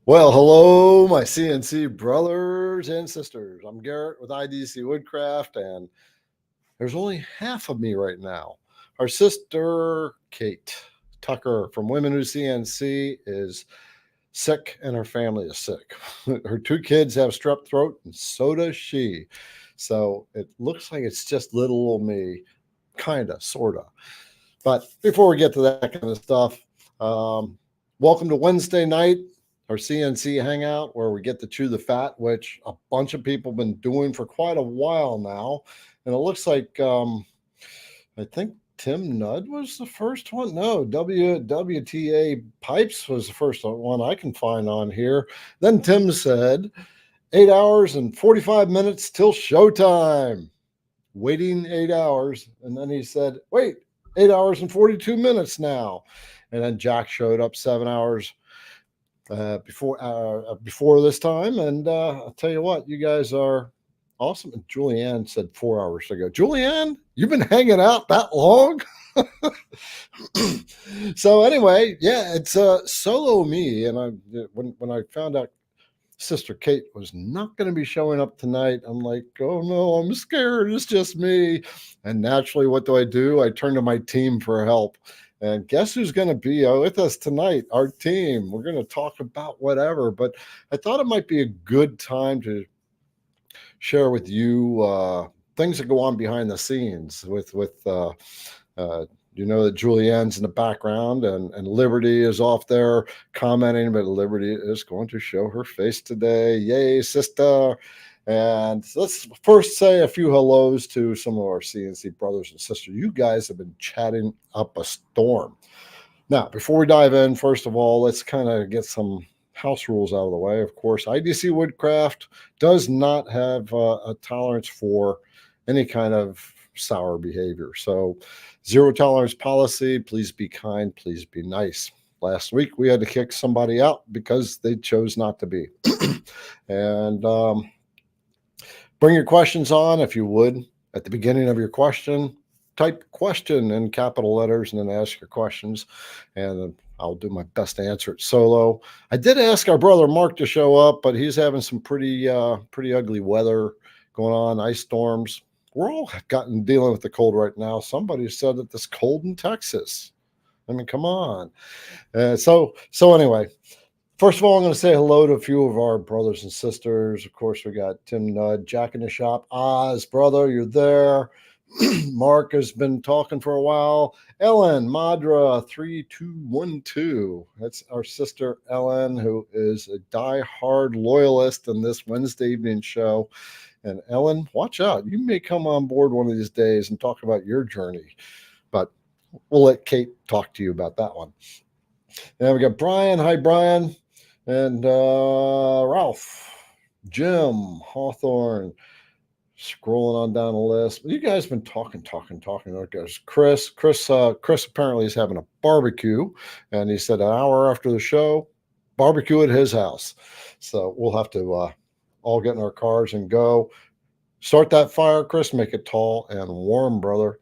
Well, hello, my CNC brothers and sisters. I'm Garrett with IDC Woodcraft, and there's only half of me right now. Our sister, Kate Tucker from Women Who CNC, is sick, and her family is sick. Her two kids have strep throat, and so does she. So it looks like it's just little old me, kind of, sort of. But before we get to that kind of stuff, welcome to Wednesday night, our CNC hangout, where we get to chew the fat, which a bunch of people have been doing for quite a while now. And it looks like, I think Tim Nudd was the first one. No, WTA Pipes was the first one I can find on here. Then Tim said, 8 hours and 45 minutes till showtime. Waiting 8 hours. And then he said, wait, 8 hours and 42 minutes now. And then Jack showed up 7 hours before this time. And I'll tell you what, you guys are awesome. And Julianne said 4 hours ago. Julianne, you've been hanging out that long? So anyway, yeah, it's solo me. And when I found out Sister Kate was not going to be showing up tonight, I'm like, oh no, I'm scared. It's just me. And naturally, what do? I turn to my team for help. And guess who's going to be with us tonight? Our team. We're going to talk about whatever. But I thought it might be a good time to share with you things that go on behind the scenes with you know that Julianne's in the background and Liberty is off there commenting, but Liberty is going to show her face today. Yay, sister. And let's first say a few hellos to some of our CNC brothers and sisters. You guys have been chatting up a storm. Now, before we dive in, first of all, let's kind of get some house rules out of the way. Of course, IDC Woodcraft does not have a tolerance for any kind of sour behavior. So zero tolerance policy. Please be kind. Please be nice. Last week, we had to kick somebody out because they chose not to be. And bring your questions on, if you would. At the beginning of your question, type question in capital letters and then ask your questions. And I'll do my best to answer it solo. I did ask our brother Mark to show up, but he's having some pretty ugly weather going on, ice storms. We're all dealing with the cold right now. Somebody said that it's cold in Texas. I mean, come on. So anyway, first of all, I'm going to say hello to a few of our brothers and sisters. Of course, we got Tim Nudd, Jack in the Shop, Oz, brother, you're there. Mark has been talking for a while. Ellen, Madra, 3212. That's our sister Ellen, who is a die-hard loyalist in this Wednesday evening show. And Ellen, watch out. You may come on board one of these days and talk about your journey. But we'll let Kate talk to you about that one. And we got Brian. Hi, Brian. And Ralph, Jim, Hawthorne, scrolling on down the list. You guys have been talking. Chris apparently is having a barbecue. And he said an hour after the show, barbecue at his house. So we'll have to all get in our cars and go. Start that fire, Chris. Make it tall and warm, brother.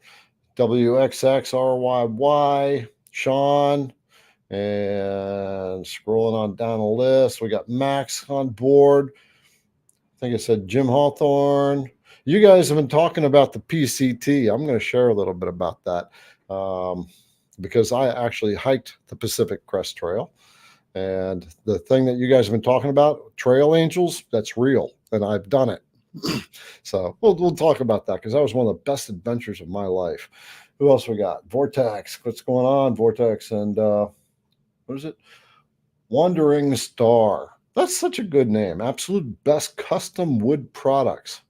WXXRYY, Sean, and scrolling on down the list, we got Max on board. I think I said Jim Hawthorne. You guys have been talking about the PCT. I'm going to share a little bit about that because I actually hiked the Pacific Crest Trail. And the thing that you guys have been talking about, Trail Angels, that's real. And I've done it. So we'll talk about that because that was one of the best adventures of my life. Who else we got? Vortex. What's going on, Vortex? And what is it? Wandering Star. That's such a good name. Absolute best custom wood products.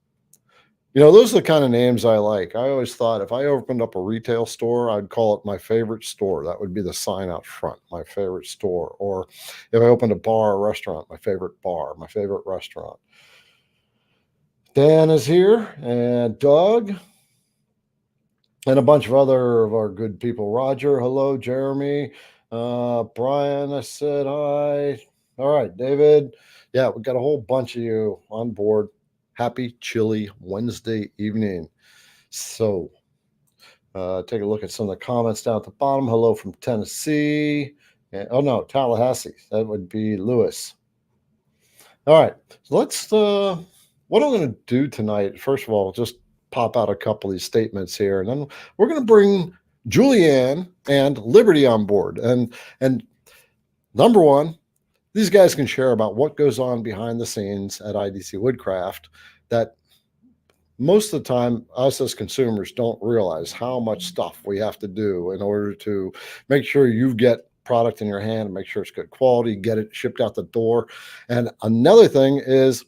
You know, those are the kind of names I like. I always thought if I opened up a retail store, I'd call it my favorite store. That would be the sign out front, my favorite store. Or if I opened a bar or restaurant, my favorite bar, my favorite restaurant. Dan is here, and Doug, and a bunch of other of our good people. Roger, hello. Jeremy, Brian, I said hi. All right, David. Yeah, we got a whole bunch of you on board. Happy chilly Wednesday evening. So take a look at some of the comments down at the bottom. Hello from Tennessee. And, oh, no, Tallahassee. That would be Lewis. All right. So let's what I'm going to do tonight, first of all, just pop out a couple of these statements here, and then we're going to bring Julianne and Liberty on board. And number one, these guys can share about what goes on behind the scenes at IDC Woodcraft that most of the time us as consumers don't realize how much stuff we have to do in order to make sure you get product in your hand and make sure it's good quality, get it shipped out the door. And another thing is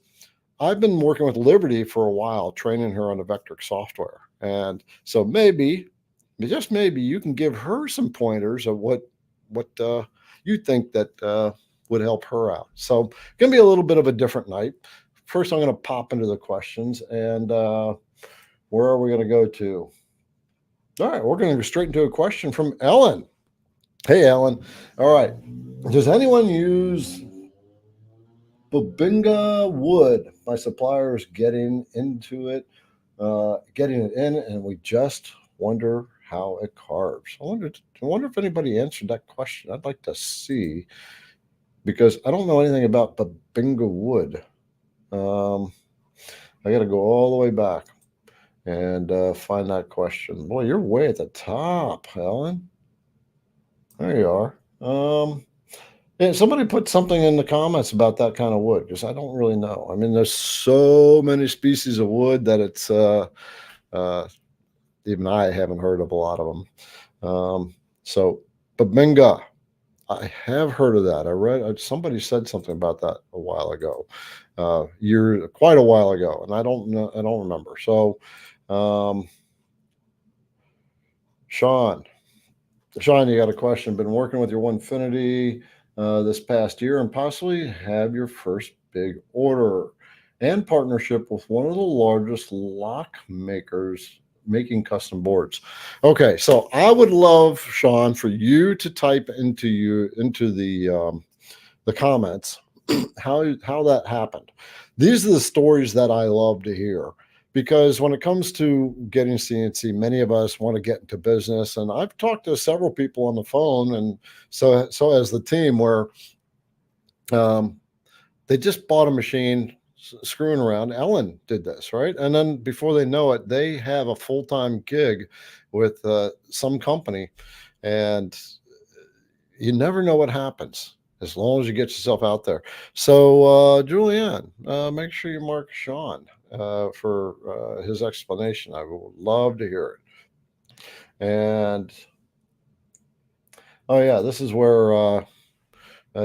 I've been working with Liberty for a while, training her on the Vectric software. And so maybe, just maybe, you can give her some pointers of what you think that would help her out. So gonna be a little bit of a different night. First, I'm going to pop into the questions, and where are we going to go to? All right, we're going to go straight into a question from Ellen. Hey, Ellen. All right. Does anyone use Bubinga wood? My supplier is getting into it, getting it in, and we just wonder how it carves. I wonder if anybody answered that question. I'd like to see, because I don't know anything about Bubinga wood. I got to go all the way back and find that question. Boy, you're way at the top, Ellen. There you are. Yeah, somebody put something in the comments about that kind of wood, because I don't really know. I mean, there's so many species of wood that it's even I haven't heard of a lot of them. So Babinga, I have heard of that. I read somebody said something about that a while ago, quite a while ago, and I don't know. I don't remember. So. Sean, you got a question. Been working with your Onefinity this past year and possibly have your first big order and partnership with one of the largest lock makers making custom boards. Okay, so I would love, Sean, for you to type into the comments how that happened. These are the stories that I love to hear, because when it comes to getting CNC, many of us want to get into business, and I've talked to several people on the phone, and so has the team, where they just bought a machine screwing around. Ellen did this, right? And then before they know it, they have a full-time gig with some company, and you never know what happens as long as you get yourself out there. So, Julianne, make sure you mark Sean for his explanation. I would love to hear it. And oh yeah, this is where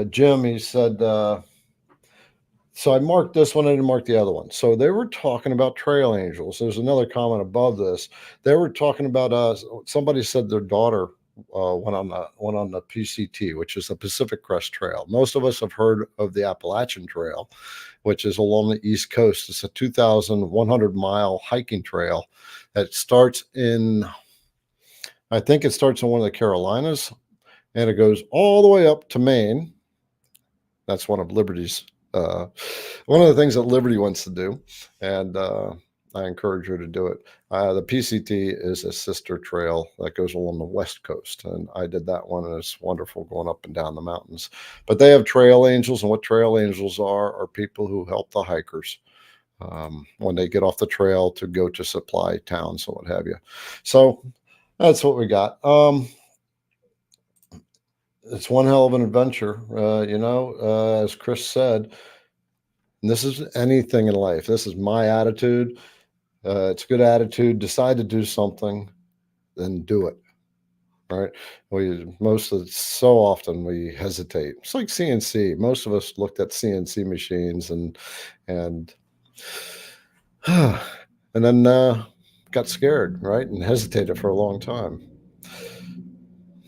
Jim, he said, so I marked this one, I didn't mark the other one. So they were talking about trail angels. There's another comment above this. They were talking about somebody said their daughter went on the PCT, which is the Pacific Crest Trail. Most of us have heard of the Appalachian Trail, which is along the East Coast. It's a 2,100-mile hiking trail that starts in, I think it starts in one of the Carolinas, and it goes all the way up to Maine. That's one of Liberty's one of the things that Liberty wants to do, and I encourage her to do it. The PCT is a sister trail that goes along the West Coast, and I did that one, and it's wonderful going up and down the mountains. But they have trail angels, and what trail angels are people who help the hikers when they get off the trail to go to supply towns and what have you. So that's what we got. It's one hell of an adventure, as Chris said. And this is anything in life. This is my attitude. It's a good attitude. Decide to do something, then do it. Right? So often we hesitate. It's like CNC. Most of us looked at CNC machines and and then got scared, right? And hesitated for a long time.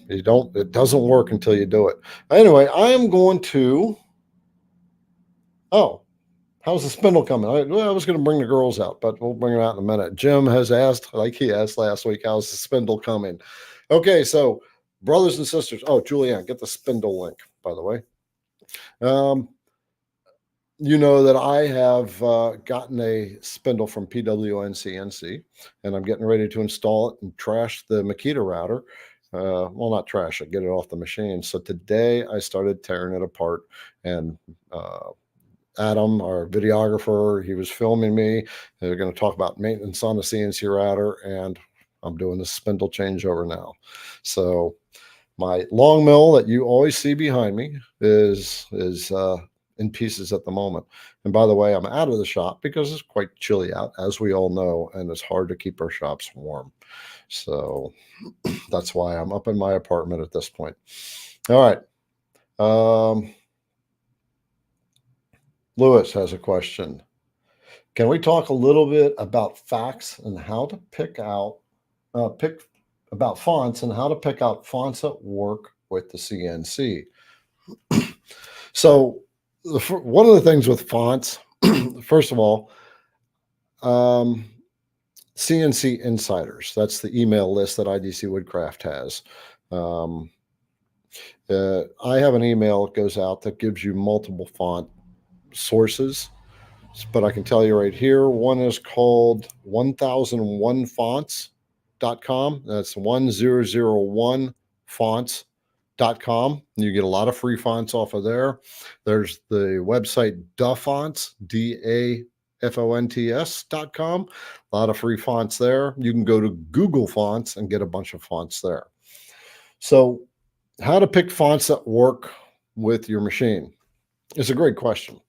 It doesn't work until you do it. Anyway, I am going to, how's the spindle coming? I was going to bring the girls out, but we'll bring them out in a minute. Jim has asked, like he asked last week, how's the spindle coming? Okay, so brothers and sisters. Oh, Julianne, get the spindle link, by the way. You know that I have gotten a spindle from PWN CNC, and I'm getting ready to install it and trash the Makita router. Well, not trash it, get it off the machine. So today I started tearing it apart and Adam, our videographer, he was filming me. They're going to talk about maintenance on the CNC router, and I'm doing the spindle changeover now. So my long mill that you always see behind me is in pieces at the moment. And by the way, I'm out of the shop because it's quite chilly out, as we all know, and it's hard to keep our shops warm. So that's why I'm up in my apartment at this point. All right. Lewis has a question. Can we talk a little bit about facts and how to pick out about fonts and how to pick out fonts that work with the CNC? So one of the things with fonts, first of all, CNC Insiders, that's the email list that IDC Woodcraft has. I have an email that goes out that gives you multiple font sources, but I can tell you right here, one is called 1001fonts.com. That's 1001fonts.com. You get a lot of free fonts off of there. There's the website DaFonts, DAFONTS.com. A lot of free fonts there. You can go to Google Fonts and get a bunch of fonts there. So how to pick fonts that work with your machine is a great question.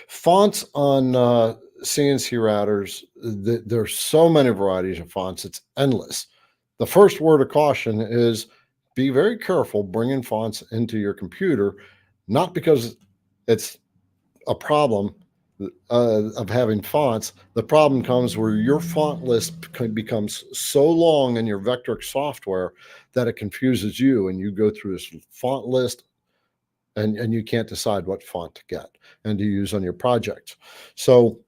Fonts on CNC routers, there's so many varieties of fonts, it's endless. The first word of caution is be very careful bringing fonts into your computer, not because it's a problem of having fonts. The problem comes where your font list becomes so long in your Vectric software that it confuses you, and you go through this font list and you can't decide what font to get and to use on your project. So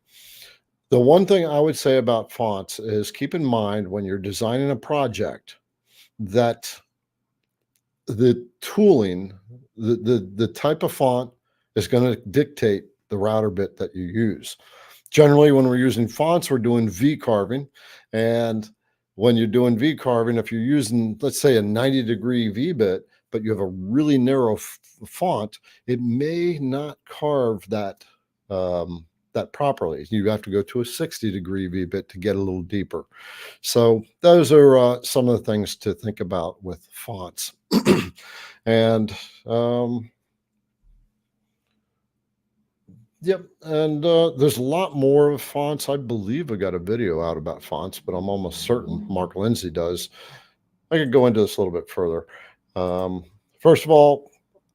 the one thing I would say about fonts is keep in mind when you're designing a project that the tooling, the type of font is going to dictate the router bit that you use. Generally, when we're using fonts, we're doing V carving. And when you're doing V carving, if you're using, let's say, a 90-degree V bit, but you have a really narrow font, it may not carve that that properly. You have to go to a 60-degree V bit to get a little deeper. So those are some of the things to think about with fonts. And yep, and there's a lot more of fonts. I believe I got a video out about fonts, but I'm almost certain Mark Lindsay does. I could go into this a little bit further. First of all,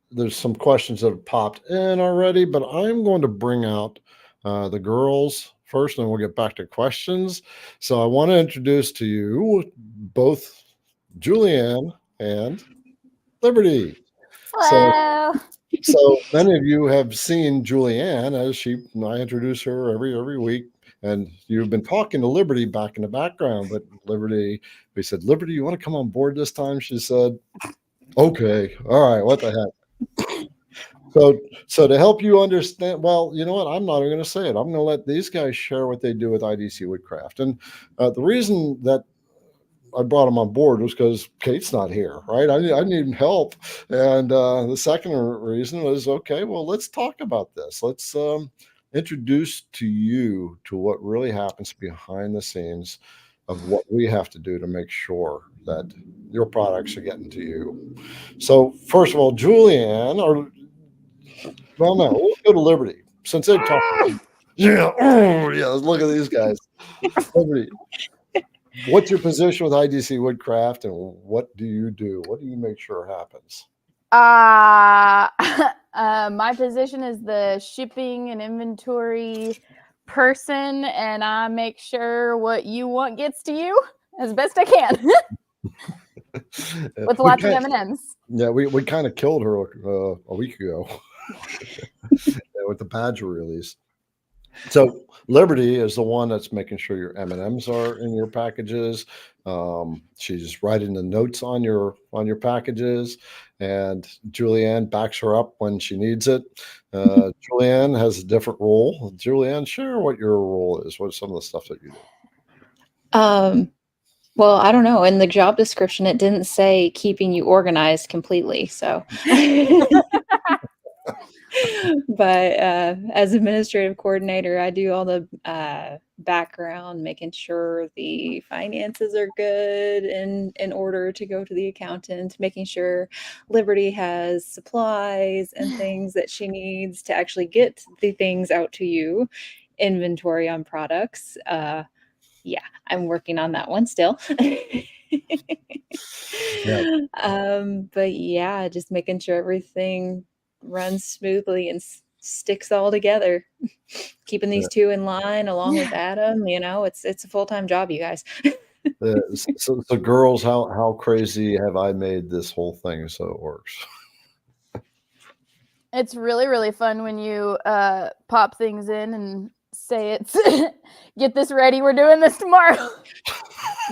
there's some questions that have popped in already, but I'm going to bring out the girls first, and we'll get back to questions. So I want to introduce to you both Julianne and Liberty. Hello. So many of you have seen Julianne as I introduce her every week, and you've been talking to Liberty back in the background. But Liberty, we said, Liberty, you want to come on board this time? She said, okay, all right, what the heck? So to help you understand, well, you know what? I'm not even going to say it. I'm going to let these guys share what they do with IDC Woodcraft. And the reason that I brought them on board was because Kate's not here, right? I need help. And the second reason was, okay, well, let's talk about this. Let's introduce to you to what really happens behind the scenes of what we have to do to make sure that your products are getting to you. So first of all, Julianne, or well, no, we'll go to Liberty since they've talked. Yeah, yeah. Look at these guys. Liberty, what's your position with IDC Woodcraft, and what do you do? What do you make sure happens? My position is the shipping and inventory person, and I make sure what you want gets to you as best I can. With lots of M&Ms. Yeah, we kind of killed her a week ago with the Badger release. So Liberty is the one that's making sure your M&Ms are in your packages. She's writing the notes on your packages, and Julianne backs her up when she needs it. Julianne has a different role. Julianne, share what your role is. What's some of the stuff that you do? Well, I don't know. In the job description, it didn't say keeping you organized completely. So But as administrative coordinator, I do all the background, making sure the finances are good and in order to go to the accountant, making sure Liberty has supplies and things that she needs to actually get the things out to you, inventory on products. Yeah, I'm working on that one still. Yeah. But yeah, just making sure everything runs smoothly and sticks all together. Keeping these two in line along with Adam, it's a full-time job, you guys. So girls, how crazy have I made this whole thing so it works? It's really, really fun when you pop things in and say it's get this ready. We're doing this tomorrow.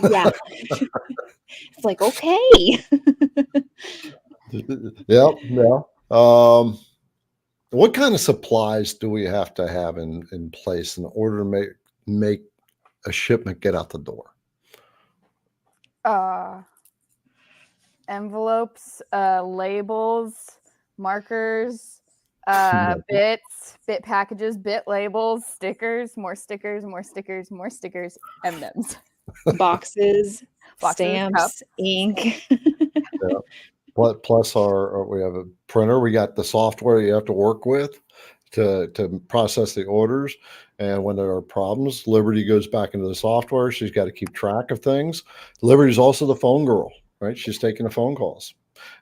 Yeah. It's like, okay. Yep. Yeah. What kind of supplies do we have to have in place in order to make a shipment get out the door? Envelopes, labels, markers, bit packages, bit labels, stickers, more stickers, more stickers, more stickers, M&Ms. Boxes, stamps, cups. ink. Yeah. Plus we have a printer. We got the software you have to work with to process the orders. And when there are problems, Liberty goes back into the software. She's got to keep track of things. Liberty's also the phone girl, right? She's taking the phone calls.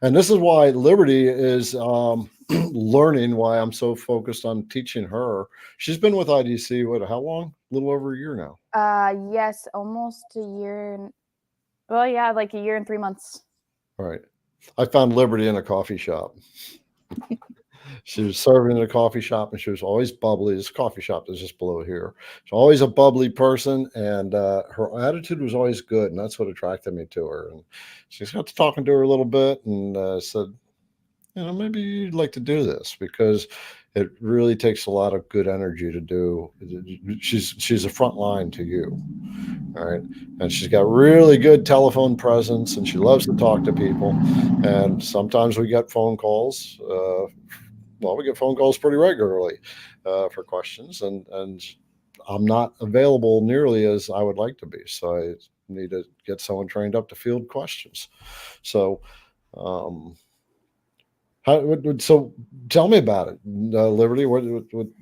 And this is why Liberty is learning, why I'm so focused on teaching her. She's been with IDC, how long? A little over a year now. Yes, almost a year. Well, yeah, like a year and 3 months. All right. I found Liberty in a coffee shop. She was serving in a coffee shop, and she was always bubbly. This coffee shop is just below here. She's always a bubbly person, and her attitude was always good, and that's what attracted me to her. And she got to talking to her a little bit, and said, maybe you'd like to do this, because it really takes a lot of good energy to do. She's a front line to you. All right. And she's got really good telephone presence, and she loves to talk to people. And sometimes we get phone calls. We get phone calls pretty regularly for questions, and I'm not available nearly as I would like to be. So I need to get someone trained up to field questions. So, so tell me about it, Liberty. What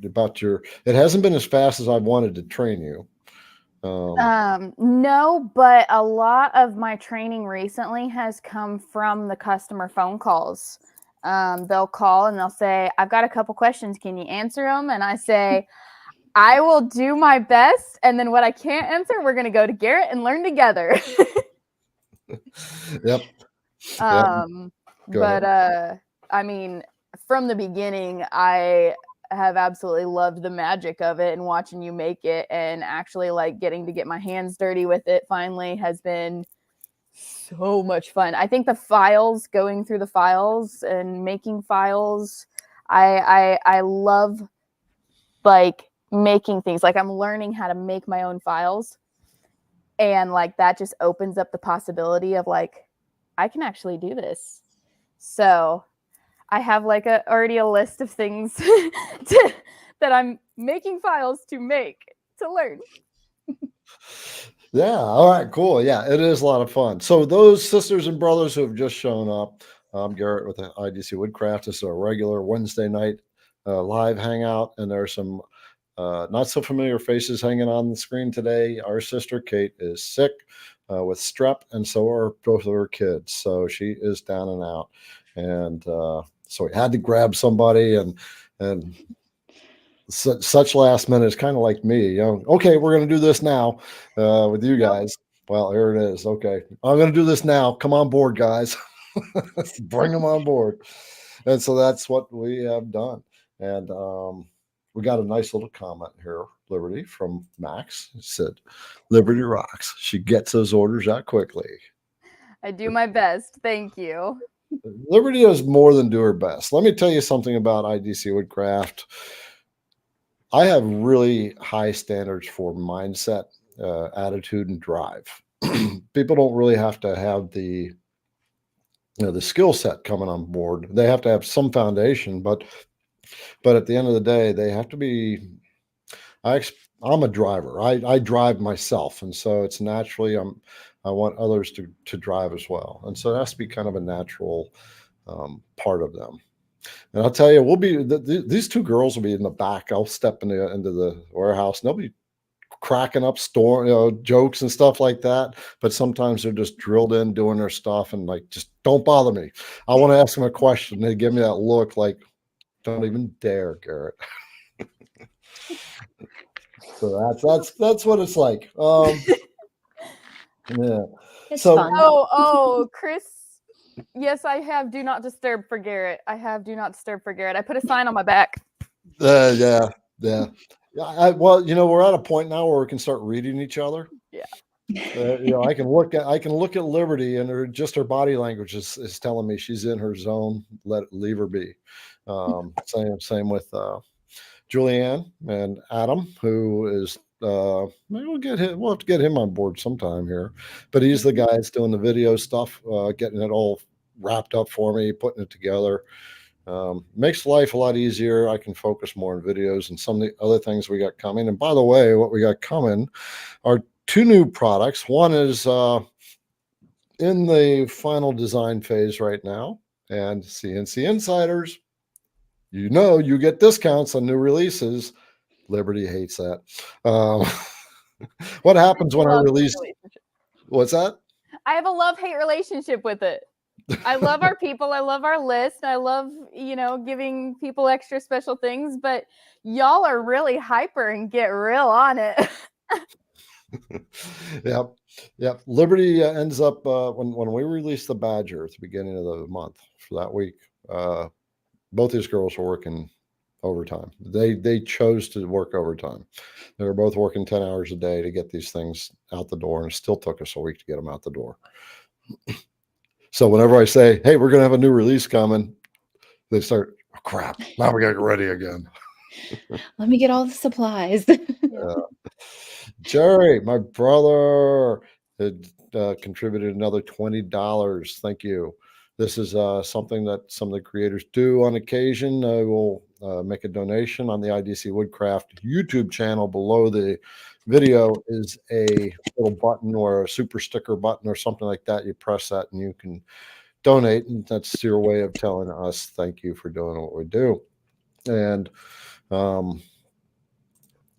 about it hasn't been as fast as I wanted to train you. No, but a lot of my training recently has come from the customer phone calls. They'll call and they'll say, I've got a couple questions. Can you answer them? And I say, I will do my best. And then what I can't answer, we're going to go to Garrett and learn together. Yep. I mean, from the beginning, I have absolutely loved the magic of it, and watching you make it and actually like getting to get my hands dirty with it finally has been so much fun. I think going through the files and making files, I love like making things. Like I'm learning how to make my own files, and like that just opens up the possibility of like I can actually do this. So I have like already a list of things that I'm making files to learn. Yeah. All right. Cool. Yeah, it is a lot of fun. So those sisters and brothers who have just shown up, I'm Garrett with the IDC Woodcraft. This is a regular Wednesday night live hangout, and there are some not so familiar faces hanging on the screen today. Our sister Kate is sick with strep, and so are both of her kids. So she is down and out, and so we had to grab somebody, and such last minute. It's kind of like me, okay, we're going to do this now with you guys. Well, here it is. Okay, I'm going to do this now. Come on board, guys. Bring them on board. And so that's what we have done. And we got a nice little comment here, Liberty, from Max. It said, Liberty rocks. She gets those orders out quickly. I do my best. Thank you. Liberty does more than do her best. Let me tell you something about IDC Woodcraft. I have really high standards for mindset, attitude, and drive. People don't really have to have the skill set coming on board. They have to have some foundation, but But at the end of the day, they have to be. I'm a driver. I drive myself, and so it's naturally I want others to drive as well, and so it has to be kind of a natural part of them. And I'll tell you, we'll be these two girls will be in the back. I'll step into the warehouse, and they'll be cracking up jokes and stuff like that. But sometimes they're just drilled in doing their stuff, and like, just don't bother me. I want to ask them a question. They give me that look like, don't even dare, Garrett. So that's what it's like. Yeah. It's So fun. Oh, Chris. Yes, I have do not disturb for Garrett. I have do not disturb for Garrett. I put a sign on my back. yeah. Well, we're at a point now where we can start reading each other. Yeah. I can look at Liberty, and her body language is telling me she's in her zone. Leave her be. Same with Julianne and Adam, who is we'll have to get him on board sometime here. But he's the guy that's doing the video stuff, getting it all wrapped up for me, putting it together. Makes life a lot easier. I can focus more on videos and some of the other things we got coming. And by the way, what we got coming are 2 new products. One is in the final design phase right now, and CNC insiders, you get discounts on new releases. Liberty hates that. What happens when I release? What's that? I have a love-hate relationship with it. I love our people. I love our list. I love, giving people extra special things, but y'all are really hyper and get real on it. Yep. Liberty ends up when we release the Badger at the beginning of the month for that week. Both these girls were working overtime. They chose to work overtime. They were both working 10 hours a day to get these things out the door, and it still took us a week to get them out the door. So whenever I say, hey, we're going to have a new release coming, they start, oh, crap, now we got to get ready again. Let me get all the supplies. Jerry, my brother, had contributed another $20. Thank you. This is something that some of the creators do on occasion. I will make a donation on the IDC Woodcraft YouTube channel. Below the video is a little button or a super sticker button or something like that. You press that and you can donate, and that's your way of telling us thank you for doing what we do. And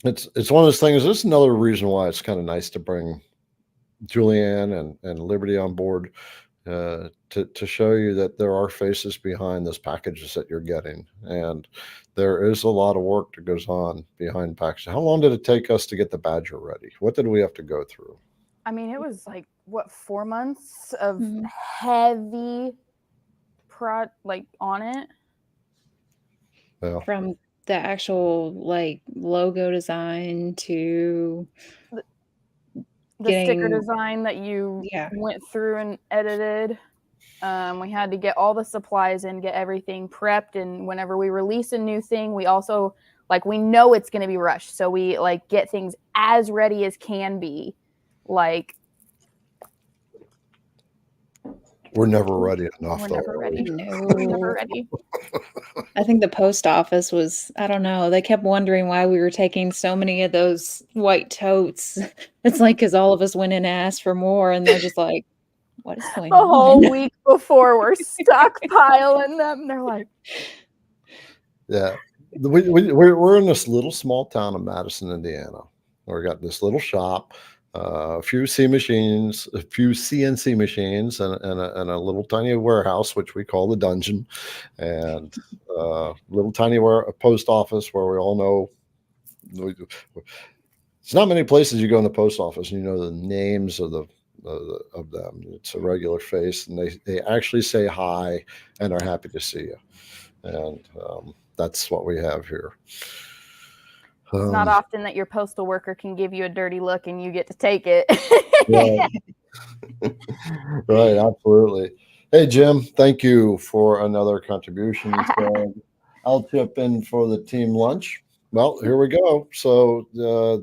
it's one of those things. This is another reason why it's kind of nice to bring Julianne and Liberty on board, to show you that there are faces behind those packages that you're getting, and there is a lot of work that goes on behind packages. How long did it take us to get the Badger ready? What did we have to go through? I mean, it was like 4 months of heavy on it. Yeah. From the actual logo design to the sticker design that you went through and edited. We had to get all the supplies and get everything prepped. And whenever we release a new thing, we also we know it's going to be rushed. So we get things as ready as can be. We're never ready enough. We're never ready. No. We're never ready. I think the post office was, I don't know, they kept wondering why we were taking so many of those white totes. It's because all of us went in and asked for more, and they're just like, what is going on? The whole week before we're stockpiling them. They're like, yeah. We're in this little small town of Madison, Indiana. We got this little shop, a few CNC machines, and a little tiny warehouse, which we call the dungeon, and little tiny post office where we all know. It's not many places you go in the post office and you know the names of them. It's a regular face, and they actually say hi and are happy to see you, and that's what we have here. It's not often that your postal worker can give you a dirty look and you get to take it. Right, absolutely. Hey, Jim, thank you for another contribution. I'll chip in for the team lunch. Well, here we go. So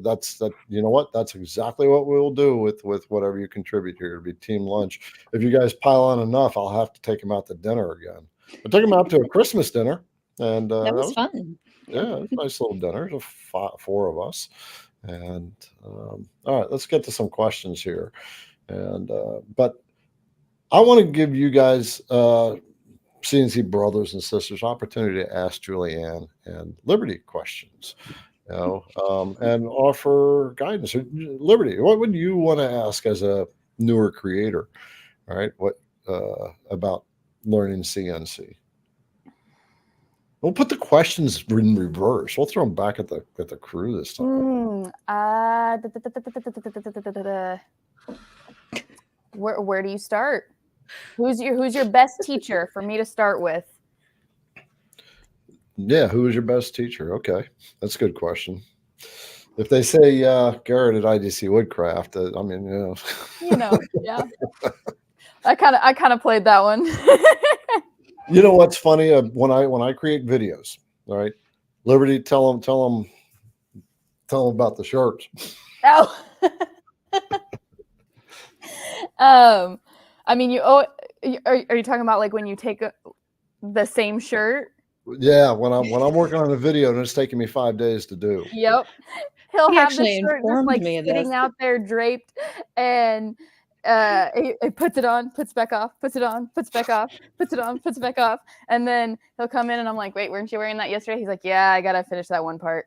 that's that. You know what? That's exactly what we'll do with whatever you contribute here. It'll be team lunch. If you guys pile on enough, I'll have to take them out to dinner again. I'll take them out to a Christmas dinner. and That that was was, fun. yeah, it was a nice little dinner. The four of us, and all right, let's get to some questions here, and but I want to give you guys, CNC brothers and sisters, opportunity to ask Julianne and Liberty questions, and offer guidance. Liberty, what would you want to ask as a newer creator? All right, what about learning CNC? We'll put the questions in reverse. We'll throw them back at the crew this time. Where do you start? Who's your best teacher for me to start with? Yeah, who was your best teacher? Okay, that's a good question. If they say Garrett at IDC Woodcraft, I mean, Yeah. I kind of played that one. You know what's funny? When I create videos, all right, Liberty, tell them about the shirts. Oh. I mean, are you talking about like when you take the same shirt? Yeah, when I'm working on a video and it's taking me 5 days to do. Yep. He'll He have the actually shirt just informed like me of this. sitting out there draped, and he puts it on, puts back off, puts it on, puts back off, puts it on, puts it back off, and then he'll come in and I'm like, wait, weren't you wearing that yesterday? He's like, yeah, I gotta finish that one part.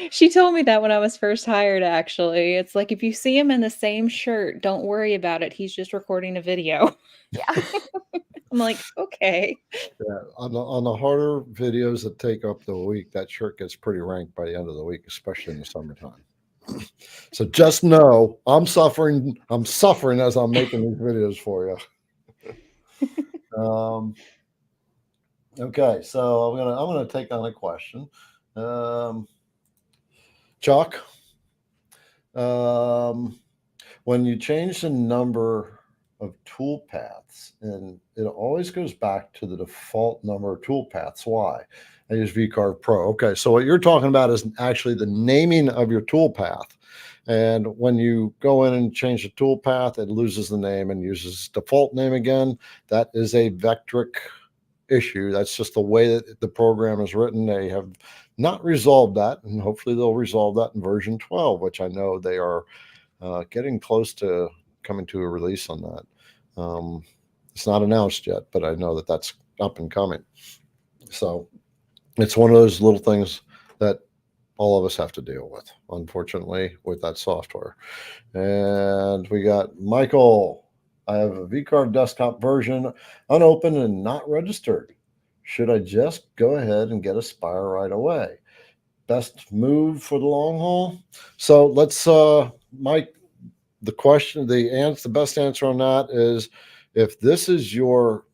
She told me that when I was first hired, actually. It's like, if you see him in the same shirt, don't worry about it. He's just recording a video. Yeah. I'm like, okay. Yeah, on the harder videos that take up the week, that shirt gets pretty ranked by the end of the week, especially in the summertime. So just know I'm suffering as I'm making these videos for you. Okay, so I'm gonna take on a question. Chuck, when you change the number of tool paths, and it always goes back to the default number of tool paths. Why? I use VCarve Pro. Okay, so what you're talking about is actually the naming of your tool path. And when you go in and change the tool path, it loses the name and uses default name again. That is a vectoric issue. That's just the way that the program is written. They have not resolved that, and hopefully they'll resolve that in version 12, which I know they are getting close to coming to a release on that. It's not announced yet, but I know that that's up and coming. So it's one of those little things that all of us have to deal with, unfortunately, with that software. And we got Michael. I have a VCarve desktop version unopened and not registered. Should I just go ahead and get a Spire right away? Best move for the long haul? So let's, Mike, the best answer on that is, if this is your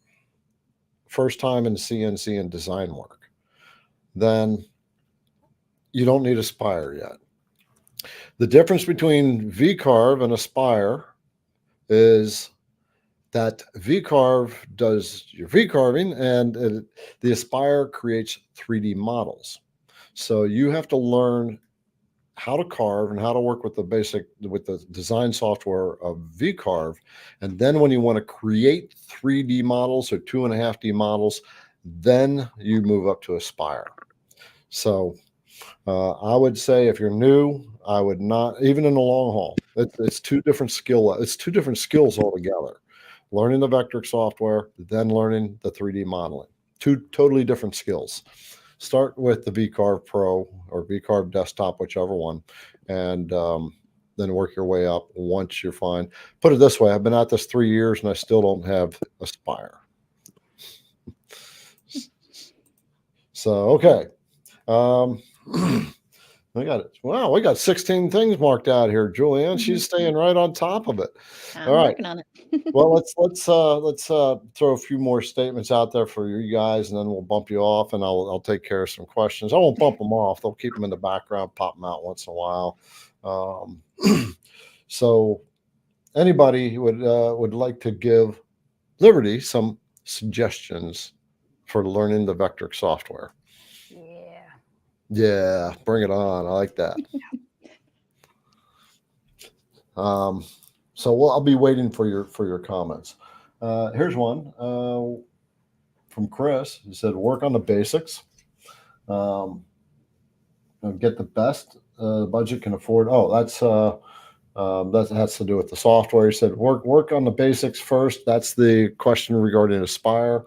first time in CNC and design work, then you don't need a Spire yet. The difference between VCarve and a Spire is that VCarve does your VCarving, and the Aspire creates 3D models. So you have to learn how to carve and how to work with the design software of VCarve. And then when you want to create 3D models or 2.5D models, then you move up to Aspire. So I would say if you're new, I would not, even in the long haul, it's two different skills altogether. Learning the vectoric software, then learning the 3D modeling. Two totally different skills. Start with the VCarve Pro or VCarve Desktop, whichever one, and then work your way up once you're fine. Put it this way, I've been at this 3 years and I still don't have Aspire. So, okay. We got it. Wow, we got 16 things marked out here. Julianne, she's staying right on top of it. I'm All right. working on it. Well, let's throw a few more statements out there for you guys, and then we'll bump you off, and I'll take care of some questions. I won't bump them off; they'll keep them in the background, pop them out once in a while. So, anybody would like to give Liberty some suggestions for learning the vectoric software? Yeah, bring it on. I like that. So I'll be waiting for your comments. Here's one from from Chris. He said, work on the basics. Get the best budget can afford. Oh, that has to do with the software. He said, work on the basics first. That's the question regarding Aspire.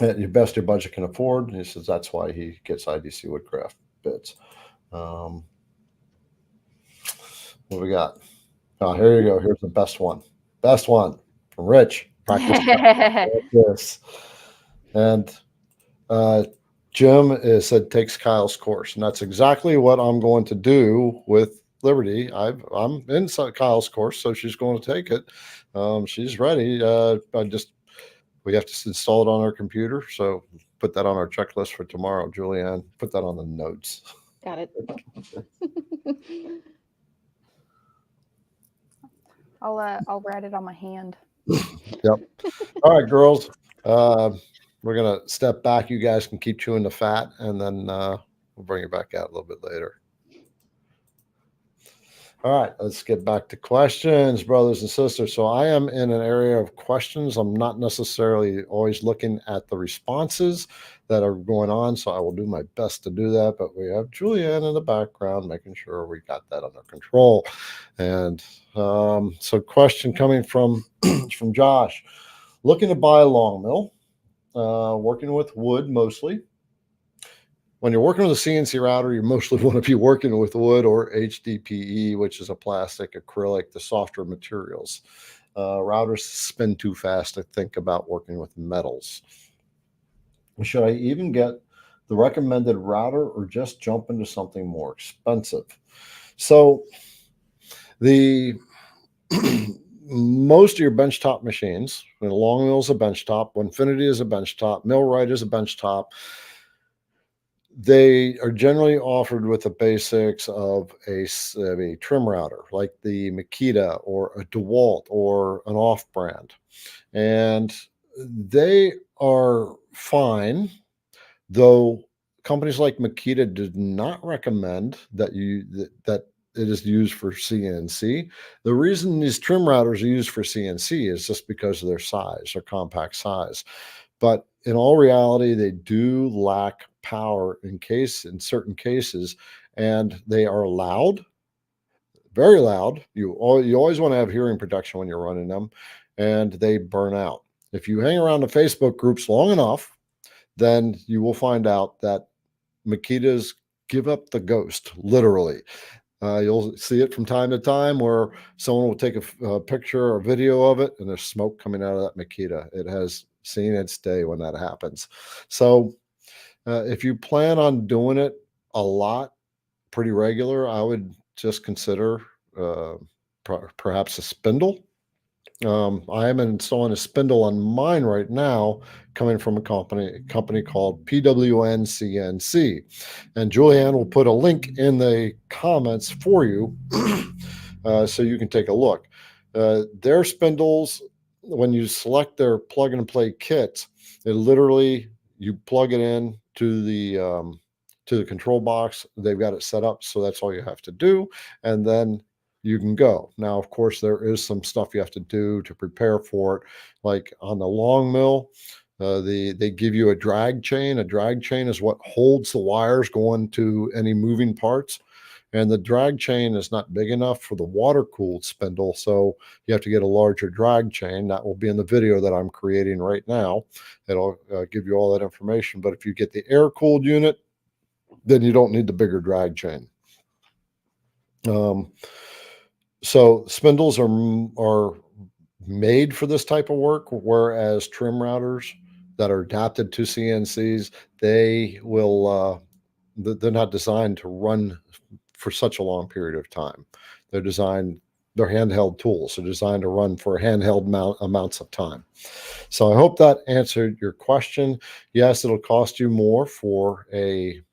At your best your budget can afford. He says that's why he gets IDC Woodcraft bids. What we got? Oh, here you go. Here's the best one. Best one from Rich. Practice this. And Jim said takes Kyle's course, and that's exactly what I'm going to do with Liberty. I'm in Kyle's course, so she's going to take it. She's ready. We have to install it on our computer, so put that on our checklist for tomorrow. Julianne, put that on the notes. Got it. I'll write it on my hand. Yep. All right, girls. We're gonna step back. You guys can keep chewing the fat, and then we'll bring it back out a little bit later. All right, let's get back to questions, brothers and sisters. So I am in an area of questions. I'm not necessarily always looking at the responses that are going on, so I will do my best to do that. But we have Julianne in the background, making sure we got that under control. And so question coming from from Josh. Looking to buy a long mill, working with wood mostly. When you're working with a CNC router, you mostly want to be working with wood or HDPE, which is a plastic, acrylic, the softer materials. Routers spin too fast to think about working with metals. Should I even get the recommended router or just jump into something more expensive? So the most of your benchtop machines, Long Mill is a benchtop, Winfinity is a benchtop, Millwright is a benchtop. They are generally offered with the basics of a trim router like the Makita or a DeWalt or an off-brand. And they are fine, though companies like Makita did not recommend that it is used for CNC. The reason these trim routers are used for CNC is just because of their size, their compact size. But in all reality, they do lack power in certain cases, and they are loud, very loud. You always want to have hearing protection when you're running them, and they burn out. If you hang around the Facebook groups long enough, then you will find out that Makitas give up the ghost, literally. You'll see it from time to time where someone will take a picture or video of it and there's smoke coming out of that Makita. It has seen its day when that happens. So if you plan on doing it a lot, pretty regular, I would just consider perhaps a spindle. I am installing a spindle on mine right now, coming from a company called PWN CNC. And Julianne will put a link in the comments for you so you can take a look. Their spindles, when you select their plug and play kits, it literally, you plug it in to the control box. They've got it set up, so that's all you have to do. And then you can go. Now, of course, there is some stuff you have to do to prepare for it. Like on the long mill, they give you a drag chain. A drag chain is what holds the wires going to any moving parts. And the drag chain is not big enough for the water-cooled spindle, so you have to get a larger drag chain. That will be in the video that I'm creating right now. It'll give you all that information. But if you get the air-cooled unit, then you don't need the bigger drag chain. So spindles are made for this type of work, whereas trim routers that are adapted to CNCs, they're not designed to run for such a long period of time. They're handheld tools. They're designed to run for handheld amounts of time. So I hope that answered your question. Yes, it'll cost you more for the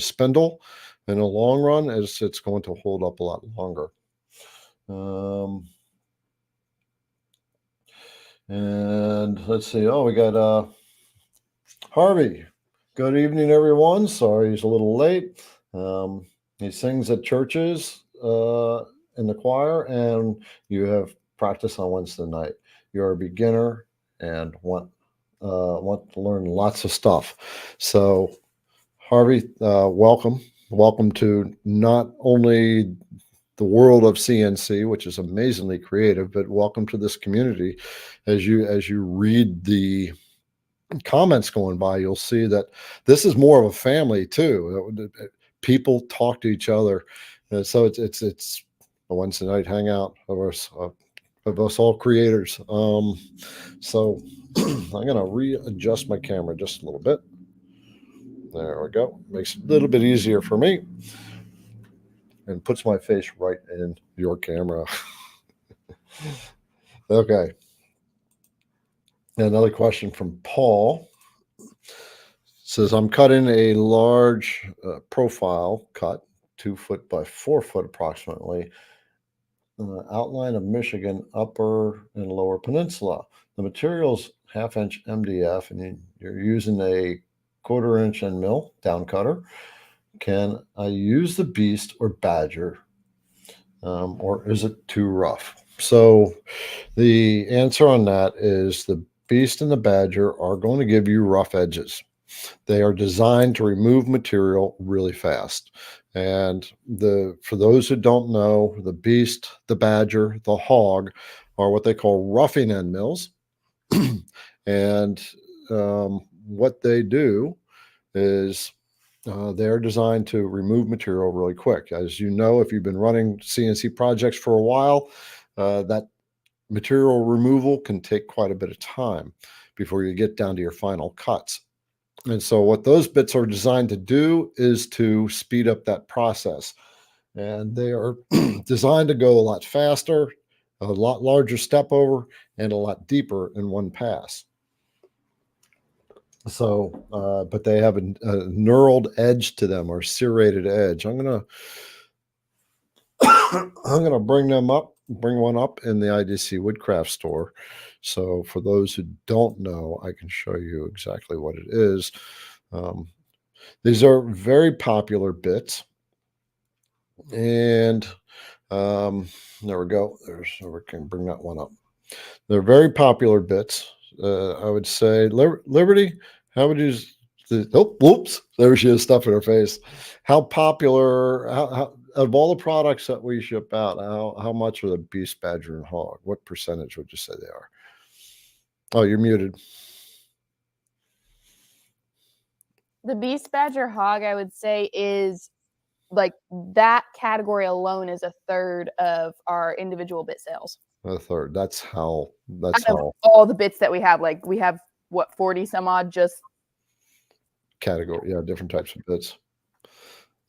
spindle. In the long run, as it's going to hold up a lot longer. And let's see. Oh, we got Harvey. Good evening, everyone. Sorry he's a little late. He sings at churches in the choir, and you have practice on Wednesday night. You're a beginner and want to learn lots of stuff. So Harvey, welcome to not only the world of CNC, which is amazingly creative, but welcome to this community. As you read the comments going by, you'll see that this is more of a family too. People talk to each other, so it's a Wednesday night hangout of us all creators. So I'm gonna readjust my camera just a little bit. There we go. Makes it a little bit easier for me and puts my face right in your camera. Okay. Another question from Paul says, I'm cutting a large profile cut, 2 foot by 4 foot approximately, outline of Michigan, upper and lower peninsula. The material's 1/2 inch MDF, and you're using a 1/4 inch end mill down cutter. Can I use the Beast or Badger, or is it too rough? So the answer on that is the Beast and the Badger are going to give you rough edges. They are designed to remove material really fast. And for those who don't know, the Beast, the Badger, the Hog are what they call roughing end mills. And what they do is they're designed to remove material really quick. As you know, if you've been running CNC projects for a while, that material removal can take quite a bit of time before you get down to your final cuts. And so what those bits are designed to do is to speed up that process. And they are designed to go a lot faster, a lot larger step over, and a lot deeper in one pass. So, but they have a knurled edge to them, or serrated edge. I'm gonna bring one up in the IDC Woodcraft store. So for those who don't know, I can show you exactly what it is. These are very popular bits, and there we go. We can bring that one up. They're very popular bits. I would say, Liberty, how would you? Oh, whoops! There she is, stuff in her face. How popular? How of all the products that we ship out, how much are the Beast, Badger, and Hog? What percentage would you say they are? Oh, you're muted. The Beast, Badger, Hog, I would say, is like that category alone is 1/3 of our individual bit sales. 1/3. That's how. All the bits that we have. Like we have what, 40 some odd just category. Yeah, different types of bits.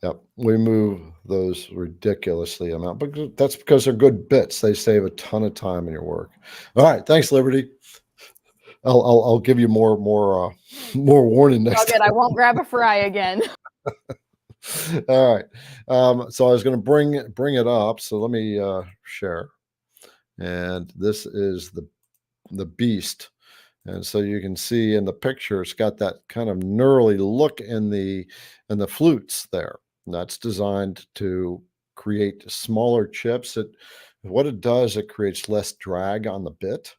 Yep, we move those ridiculously amount, but that's because they're good bits. They save a ton of time in your work. All right, thanks, Liberty. I'll give you more warning next time. I won't grab a fry again. All right. So I was going to bring it up. So let me share. And this is the Beast. And so you can see in the picture, it's got that kind of knurly look in the flutes there. And that's designed to create smaller chips. What it does, it creates less drag on the bit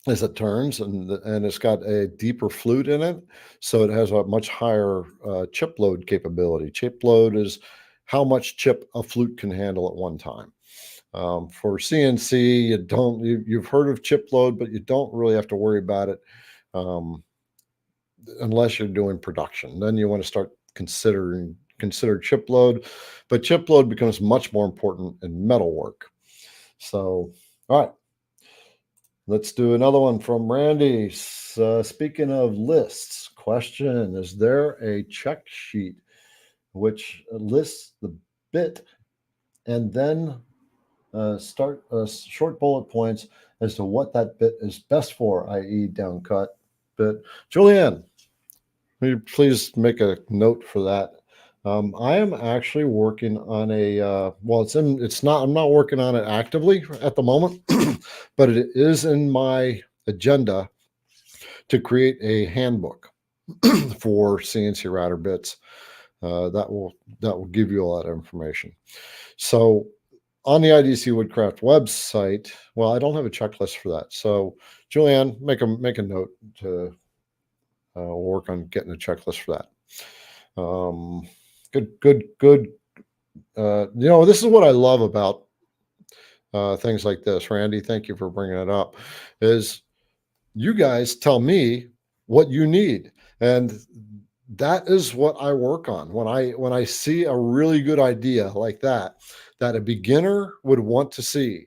as it turns, and it's got a deeper flute in it, so it has a much higher chip load capability. Chip load is how much chip a flute can handle at one time. For CNC, you've heard of chip load, but you don't really have to worry about it unless you're doing production. Then you want to start consider chip load, but chip load becomes much more important in metal work. So, all right. Let's do another one from Randy. Speaking of lists, question, is there a check sheet which lists the bit and then start short bullet points as to what that bit is best for, i.e. downcut bit? Julianne, will you please make a note for that? I am actually working on a I'm not working on it actively at the moment, but it is in my agenda to create a handbook for CNC router bits that will give you all that information. So on the IDC Woodcraft website, well, I don't have a checklist for that. So Julianne, make a note to work on getting a checklist for that. Good. This is what I love about things like this. Randy, thank you for bringing it up. Is you guys tell me what you need, and that is what I work on. When I see a really good idea like that a beginner would want to see,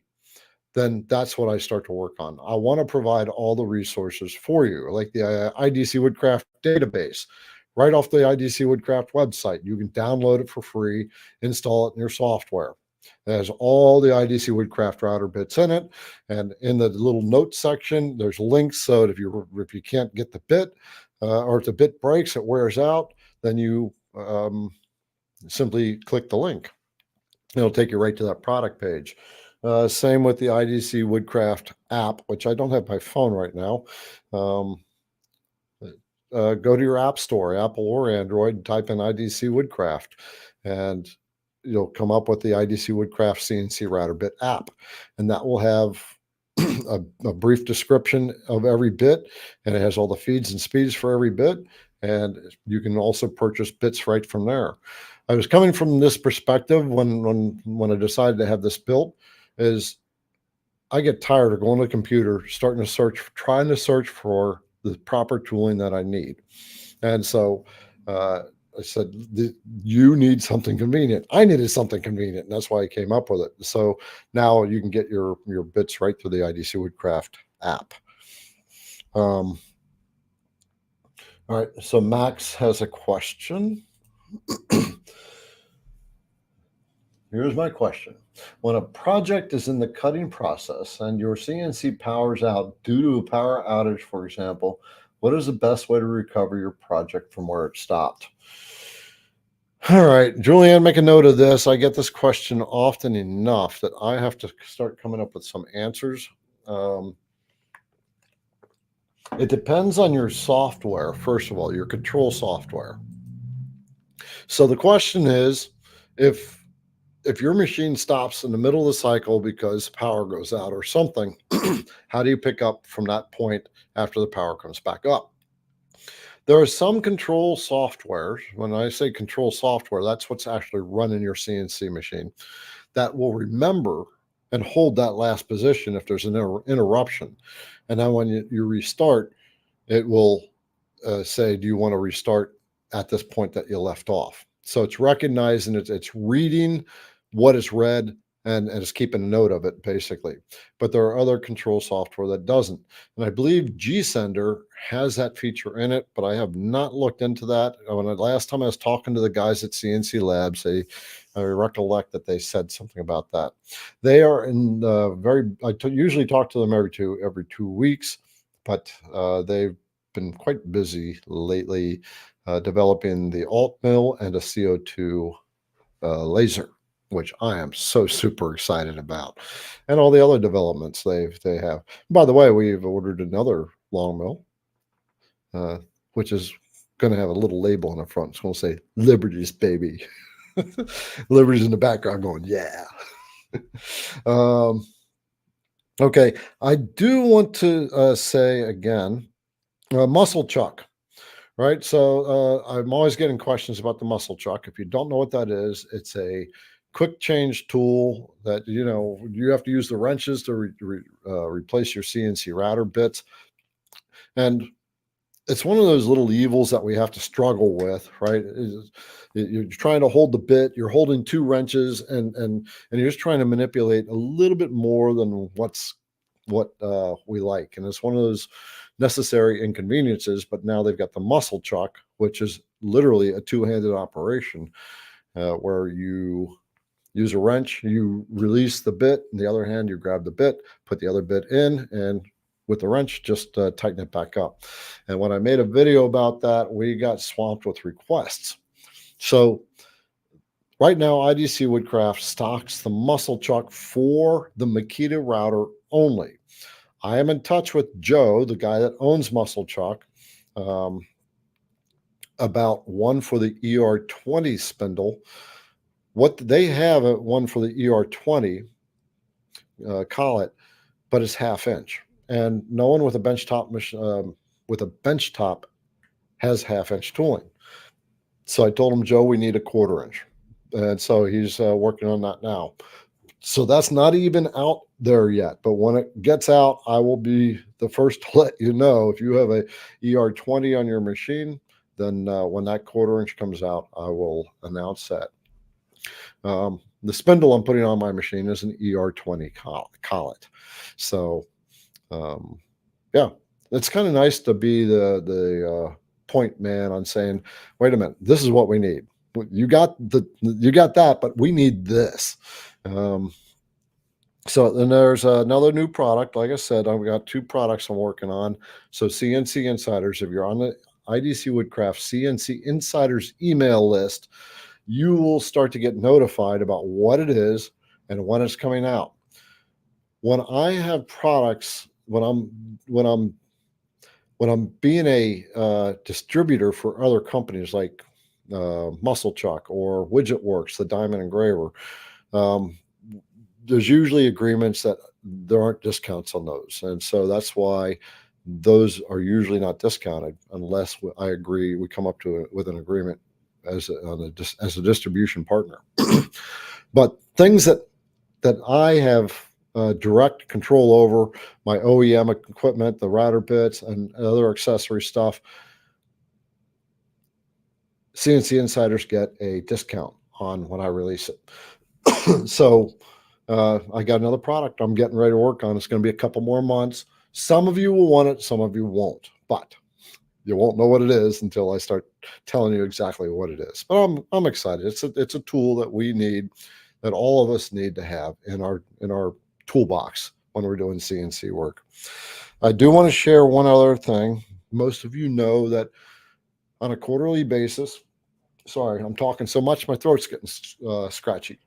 then that's what I start to work on. I want to provide all the resources for you, like the IDC Woodcraft database, right off the IDC Woodcraft website. You can download it for free, install it in your software. It has all the IDC Woodcraft router bits in it, and in the little notes section, there's links so that if you can't get the bit, or if the bit breaks, it wears out, then you simply click the link. It'll take you right to that product page. Same with the IDC Woodcraft app, which I don't have my phone right now. Go to your app store, Apple or Android, type in IDC Woodcraft, and you'll come up with the IDC Woodcraft CNC router bit app. And that will have a brief description of every bit, and it has all the feeds and speeds for every bit. And you can also purchase bits right from there. I was coming from this perspective when I decided to have this built. Is I get tired of going to the computer, trying to search for the proper tooling that I need. And so I said, you need something convenient. I needed something convenient, and that's why I came up with it. So now you can get your bits right through the IDC Woodcraft app. All right, so Max has a question. Here's my question. When a project is in the cutting process and your CNC powers out due to a power outage, for example, what is the best way to recover your project from where it stopped? All right, Julianne, make a note of this. I get this question often enough that I have to start coming up with some answers. It depends on your software, first of all, your control software. So the question is, if your machine stops in the middle of the cycle because power goes out or something, how do you pick up from that point after the power comes back up? There are some control softwares. When I say control software, that's what's actually running your CNC machine, that will remember and hold that last position if there's an interruption. And then when you restart, it will say, do you want to restart at this point that you left off? So it's recognizing it's reading what is read and it's keeping a note of it, basically. But there are other control software that doesn't. And I believe G-Sender has that feature in it, but I have not looked into that. Last time I was talking to the guys at CNC Labs, I recollect that they said something about that. They are in usually talk to them every 2 weeks, but they've been quite busy lately developing the alt mill and a CO2 laser, which I am so super excited about, and all the other developments they have. By the way, we've ordered another long mill, which is going to have a little label on the front. It's going to say Liberties, baby. Liberties in the background going, yeah. Okay, I do want to say again, muscle chuck. Right. So I'm always getting questions about the muscle chuck. If you don't know what that is, it's a quick change tool that, you have to use the wrenches to replace your CNC router bits. And it's one of those little evils that we have to struggle with, right? You're trying to hold the bit, you're holding two wrenches, and you're just trying to manipulate a little bit more than what we like. And it's one of those necessary inconveniences, but now they've got the muscle chuck, which is literally a two-handed operation where you use a wrench, you release the bit, and the other hand, you grab the bit, put the other bit in, and with the wrench, just tighten it back up. And when I made a video about that, we got swamped with requests. So right now, IDC Woodcraft stocks the muscle chuck for the Makita router only. I am in touch with Joe, the guy that owns Muscle Chuck, about one for the ER20 spindle. What they have at one for the ER20 collet, but it's 1/2 inch. and no one with a benchtop has half-inch tooling. So I told him, Joe, we need a 1/4 inch. And so he's working on that now. So that's not even out there yet. But when it gets out, I will be the first to let you know. If you have a ER20 on your machine, then when that 1/4 inch comes out, I will announce that. The spindle I'm putting on my machine is an ER20 collet. So, yeah, it's kind of nice to be the point man on saying, wait a minute, this is what we need. You got that, but we need this. So then there's another new product. Like I said, I've got 2 products I'm working on. So CNC Insiders, if you're on the IDC Woodcraft CNC Insiders email list, you will start to get notified about what it is and when it's coming out. When I have products, when I'm being a distributor for other companies like Muscle Chuck or Widget Works, the diamond engraver, there's usually agreements that there aren't discounts on those. And so that's why those are usually not discounted unless I agree, we come up with an agreement as a distribution partner. But things that I have direct control over, my OEM equipment, the router bits, and other accessory stuff, CNC Insiders get a discount on when I release it. So I got another product I'm getting ready to work on. It's going to be a couple more months. Some of you will want it, some of you won't, but you won't know what it is until I start telling you exactly what it is. But I'm excited. It's a tool that we need, that all of us need to have in our toolbox when we're doing CNC work. I do want to share one other thing. Most of you know that on a quarterly basis, sorry, I'm talking so much, my throat's getting scratchy.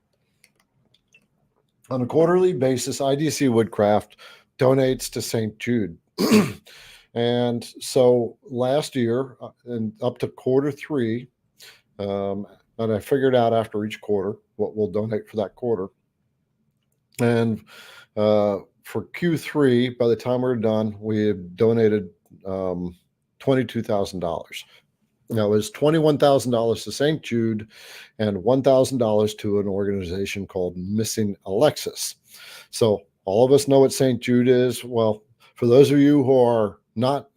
On a quarterly basis, IDC Woodcraft donates to St. Jude. And so last year, and up to Q3, and I figured out after each quarter what we'll donate for that quarter. And for Q3, by the time we're done, we have donated $22,000. Now, it was $21,000 to St. Jude and $1,000 to an organization called Missing Alexis. So all of us know what St. Jude is. Well, for those of you who are not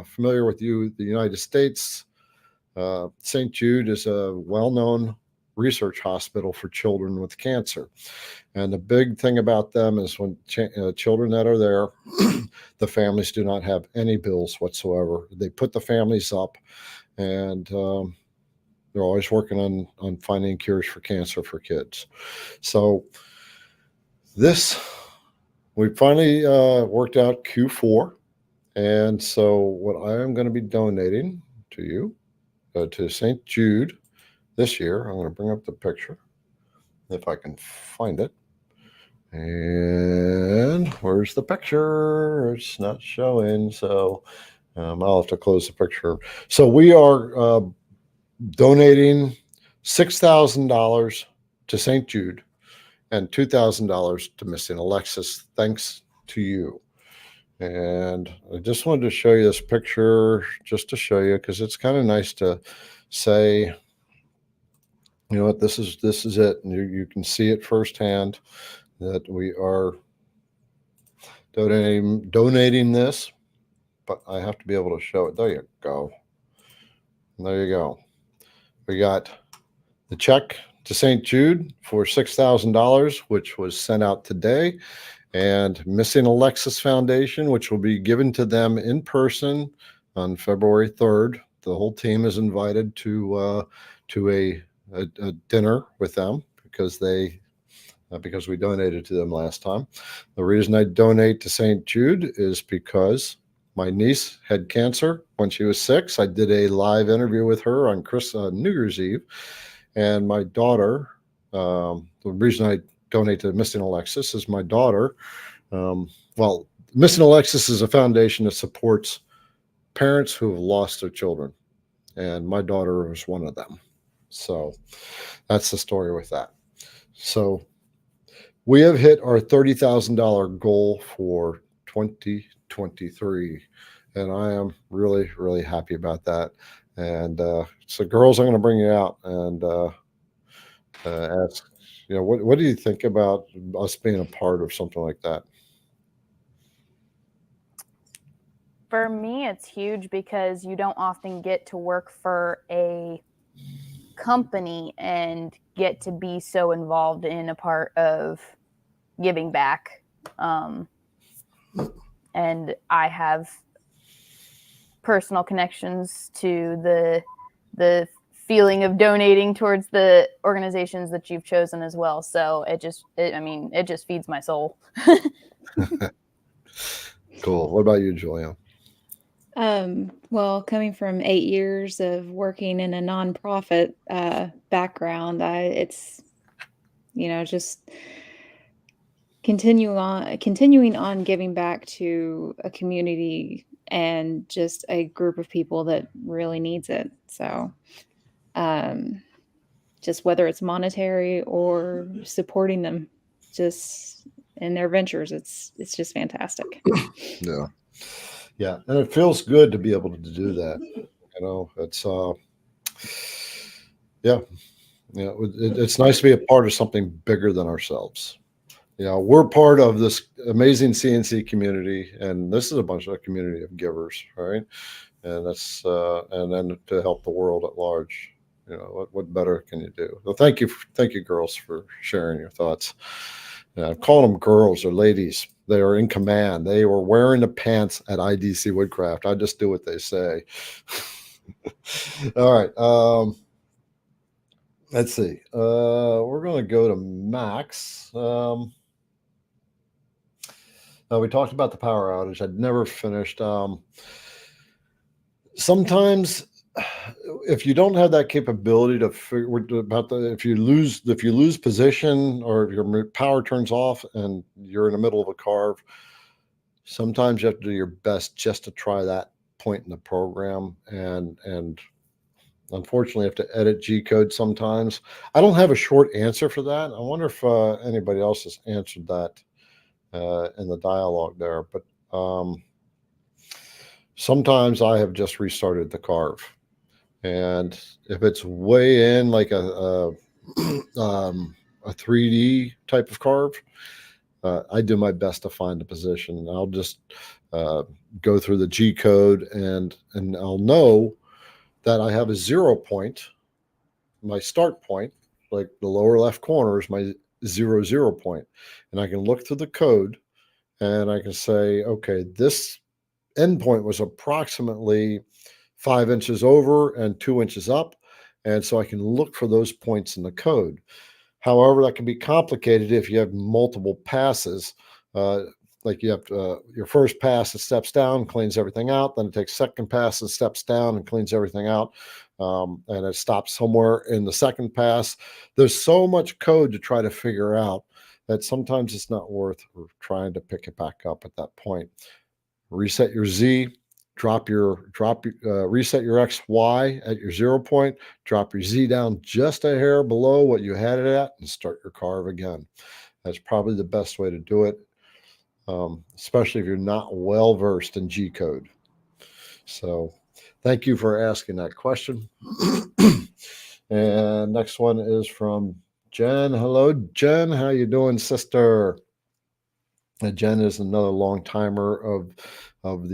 familiar with the United States, St. Jude is a well-known research hospital for children with cancer. And the big thing about them is when children that are there, the families do not have any bills whatsoever. They put the families up, and they're always working on finding cures for cancer for kids. So we finally worked out Q4. And so what I am going to be donating to you, to St. Jude this year, I'm going to bring up the picture if I can find it. And where's the picture? It's not showing, so I'll have to close the picture. So we are donating $6,000 to St. Jude and $2,000 to Missing Alexis, thanks to you. And I just wanted to show you this picture just to show you, because it's kind of nice to say, you know what, this is it. And you can see it firsthand that we are donating this, but I have to be able to show it. There you go. There you go. We got the check to St. Jude for $6,000, which was sent out today, and Missing Alexis Foundation, which will be given to them in person on February 3rd. The whole team is invited to a dinner with them because we donated to them last time. The reason I donate to St. Jude is because my niece had cancer when she was 6. I did a live interview with her on New Year's Eve. And my daughter, the reason I donate to Missing Alexis is my daughter. Well, Missing Alexis is a foundation that supports parents who have lost their children. And my daughter was one of them. So that's the story with that. So we have hit our $30,000 goal for 2020. 2023. And I am really, really happy about that. And so, girls, I'm going to bring you out and ask, what do you think about us being a part of something like that? For me, it's huge because you don't often get to work for a company and get to be so involved in a part of giving back. And I have personal connections to the feeling of donating towards the organizations that you've chosen as well. So it just feeds my soul. Cool. What about you, Julia? Well, coming from 8 years of working in a nonprofit background, it's just continuing on giving back to a community and just a group of people that really needs it. So, just whether it's monetary or supporting them just in their ventures, it's just fantastic. Yeah. Yeah. And it feels good to be able to do that. It's, it's nice to be a part of something bigger than ourselves. We're part of this amazing CNC community, and this is a bunch of a community of givers, right? And that's, and then to help the world at large. What better can you do? Well, thank you, girls, for sharing your thoughts. I'm calling them girls or ladies. They are in command. They were wearing the pants at IDC Woodcraft. I just do what they say. All right. Let's see. We're going to go to Max. We talked about the power outage. I'd never finished. Sometimes, if you don't have that capability to figure about if you lose position or if your power turns off and you're in the middle of a carve, sometimes you have to do your best just to try that point in the program. And unfortunately, you have to edit G code sometimes. I don't have a short answer for that. I wonder if anybody else has answered that in the dialogue there. But sometimes I have just restarted the carve. And if it's way in like a 3D type of carve, I do my best to find a position. I'll just go through the G code and I'll know that I have a 0 point. My start point, like the lower left corner, is my 0 point. And I can look through the code and I can say, okay, this endpoint was approximately 5 inches over and 2 inches up. And so I can look for those points in the code. However, that can be complicated if you have multiple passes. Like you have your first pass, it steps down, cleans everything out. Then it takes second pass, it steps down and cleans everything out. And it stops somewhere in the second pass. There's so much code to try to figure out that sometimes it's not worth trying to pick it back up at that point. Reset your Z, reset your X, Y at your 0 point, drop your Z down just a hair below what you had it at, and start your carve again. That's probably the best way to do it, especially if you're not well versed in G code. So thank you for asking that question. And next one is from Jen. Hello, Jen. How you doing, sister? Jen is another long timer of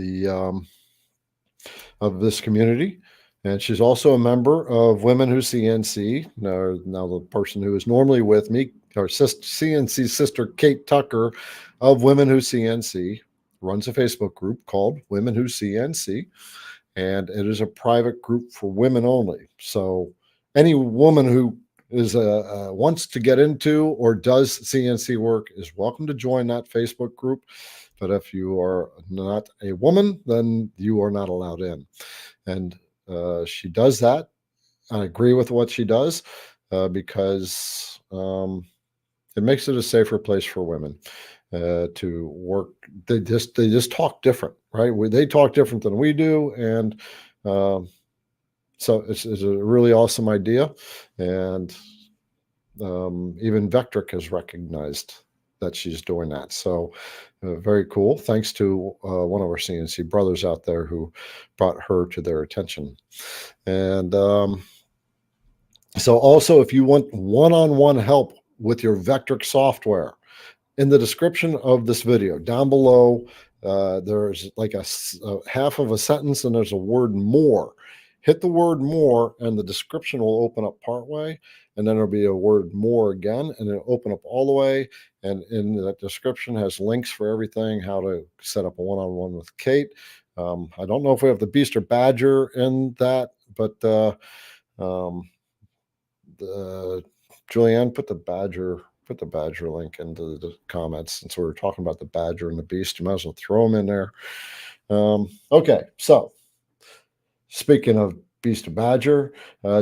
this community, and she's also a member of Women Who CNC. Now the person who is normally with me, our CNC sister Kate Tucker of Women Who CNC, runs a Facebook group called Women Who CNC, and it is a private group for women only. So any woman who is wants to get into or does CNC work is welcome to join that Facebook group. But if you are not a woman, then you are not allowed in. And she does that. I agree with what she does because it makes it a safer place for women to work. They just talk different, right? They talk different than we do, and so it's a really awesome idea. And even Vectric has recognized that she's doing that. So Very cool. Thanks to one of our CNC brothers out there who brought her to their attention. And so also, if you want one-on-one help with your Vectric software, in the description of this video down below, there's like a half of a sentence and there's a word more. Hit the word more and the description will open up partway, and then there'll be a word more again and it'll open up all the way. And in that description has links for everything, how to set up a one-on-one with Kate. I don't know if we have the Beast or Badger in that, but Julianne, put the Badger link into the comments. Since we were talking about the Badger and the Beast, you might as well throw them in there. Okay, so speaking of Beast and Badger,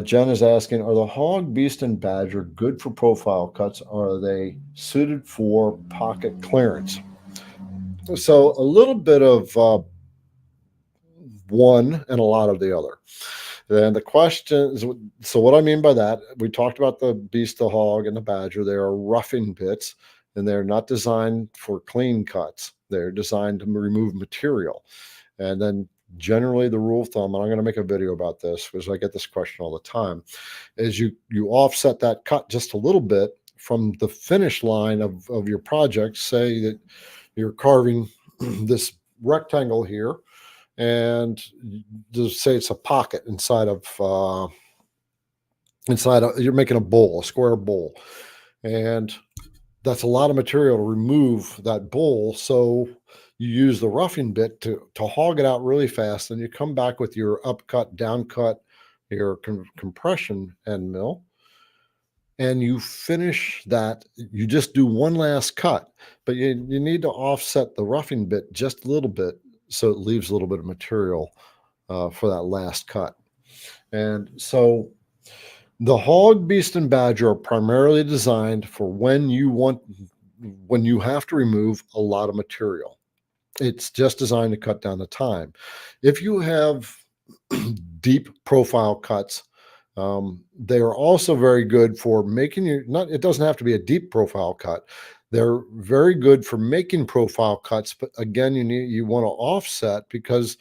Jen is asking, are the Hog, Beast, and Badger good for profile cuts? Are they suited for pocket clearance? So a little bit of one and a lot of the other. And the question is, so what I mean by that, we talked about the Beast, the Hog, and the Badger. They are roughing bits, and they're not designed for clean cuts. They're designed to remove material. And then generally the rule of thumb, and I'm going to make a video about this because I get this question all the time, is you offset that cut just a little bit from the finish line of your project. Say that you're carving this rectangle here, and just say it's a pocket inside of you're making a bowl, a square bowl, and that's a lot of material to remove that bowl. So you use the roughing bit to hog it out really fast, and you come back with your upcut, downcut, your compression end mill, and you finish that. You just do one last cut, but you need to offset the roughing bit just a little bit so it leaves a little bit of material for that last cut. And so the Hog, Beast, and Badger are primarily designed for when you have to remove a lot of material. It's just designed to cut down the time. If you have deep profile cuts, they are also very good for making it doesn't have to be a deep profile cut. They're very good for making profile cuts, but again, you want to offset, because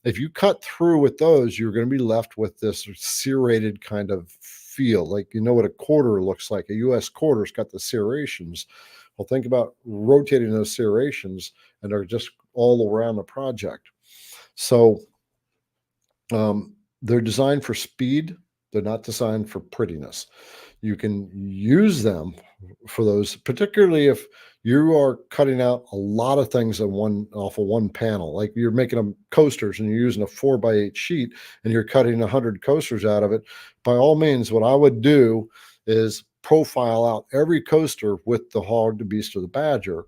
if you cut through with those, you're going to be left with this serrated kind of feel. Like, you know what a quarter looks like. A US quarter's got the serrations. Well, think about rotating those serrations, and they're just all around the project. So they're designed for speed. They're not designed for prettiness. You can use them for those, particularly if you are cutting out a lot of things off of one panel. Like you're making coasters and you're using a 4x8 sheet and you're cutting 100 coasters out of it. By all means, what I would do is profile out every coaster with the Hog, the Beast, or the Badger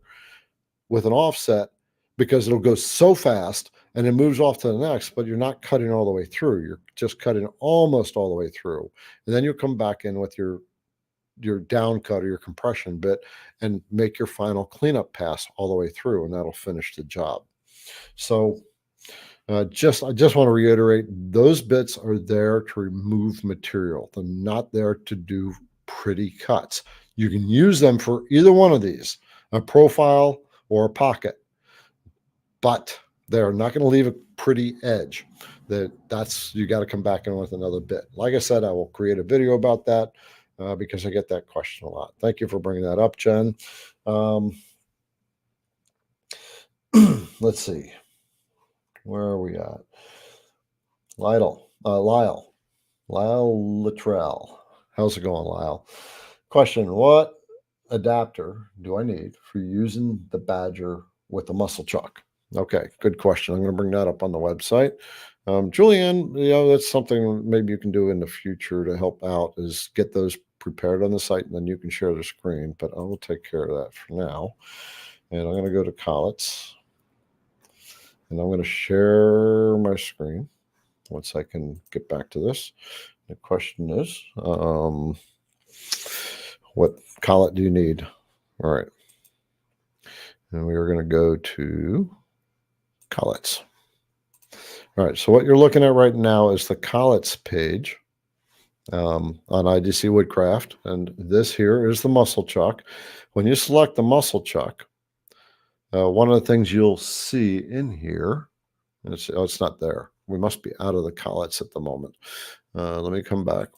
with an offset, because it'll go so fast and it moves off to the next, but you're not cutting all the way through. You're just cutting almost all the way through. And then you'll come back in with your down cut or your compression bit and make your final cleanup pass all the way through, and that'll finish the job. So I just want to reiterate, those bits are there to remove material. They're not there to do pretty cuts. You can use them for either one of these, a profile or a pocket, but they're not going to leave a pretty edge. That's you got to come back in with another bit. Like I said, I will create a video about that because I get that question a lot. Thank you for bringing that up, Jen. Let's see. Where are we at? Lyle Luttrell. How's it going, Lyle? Question: what adapter do I need for using the Badger with the muscle chuck? Okay, good question. I'm going to bring that up on the website. Julianne, that's something maybe you can do in the future to help out, is get those prepared on the site, and then you can share the screen, but I will take care of that for now. And I'm going to go to Collets, and I'm going to share my screen once I can get back to this. The question is, what collet do you need? All right. And we are going to go to collets. All right. So what you're looking at right now is the collets page on IDC Woodcraft. And this here is the muscle chuck. When you select the muscle chuck, One of the things you'll see in here, it's not there. We must be out of the collets at the moment. Let me come back.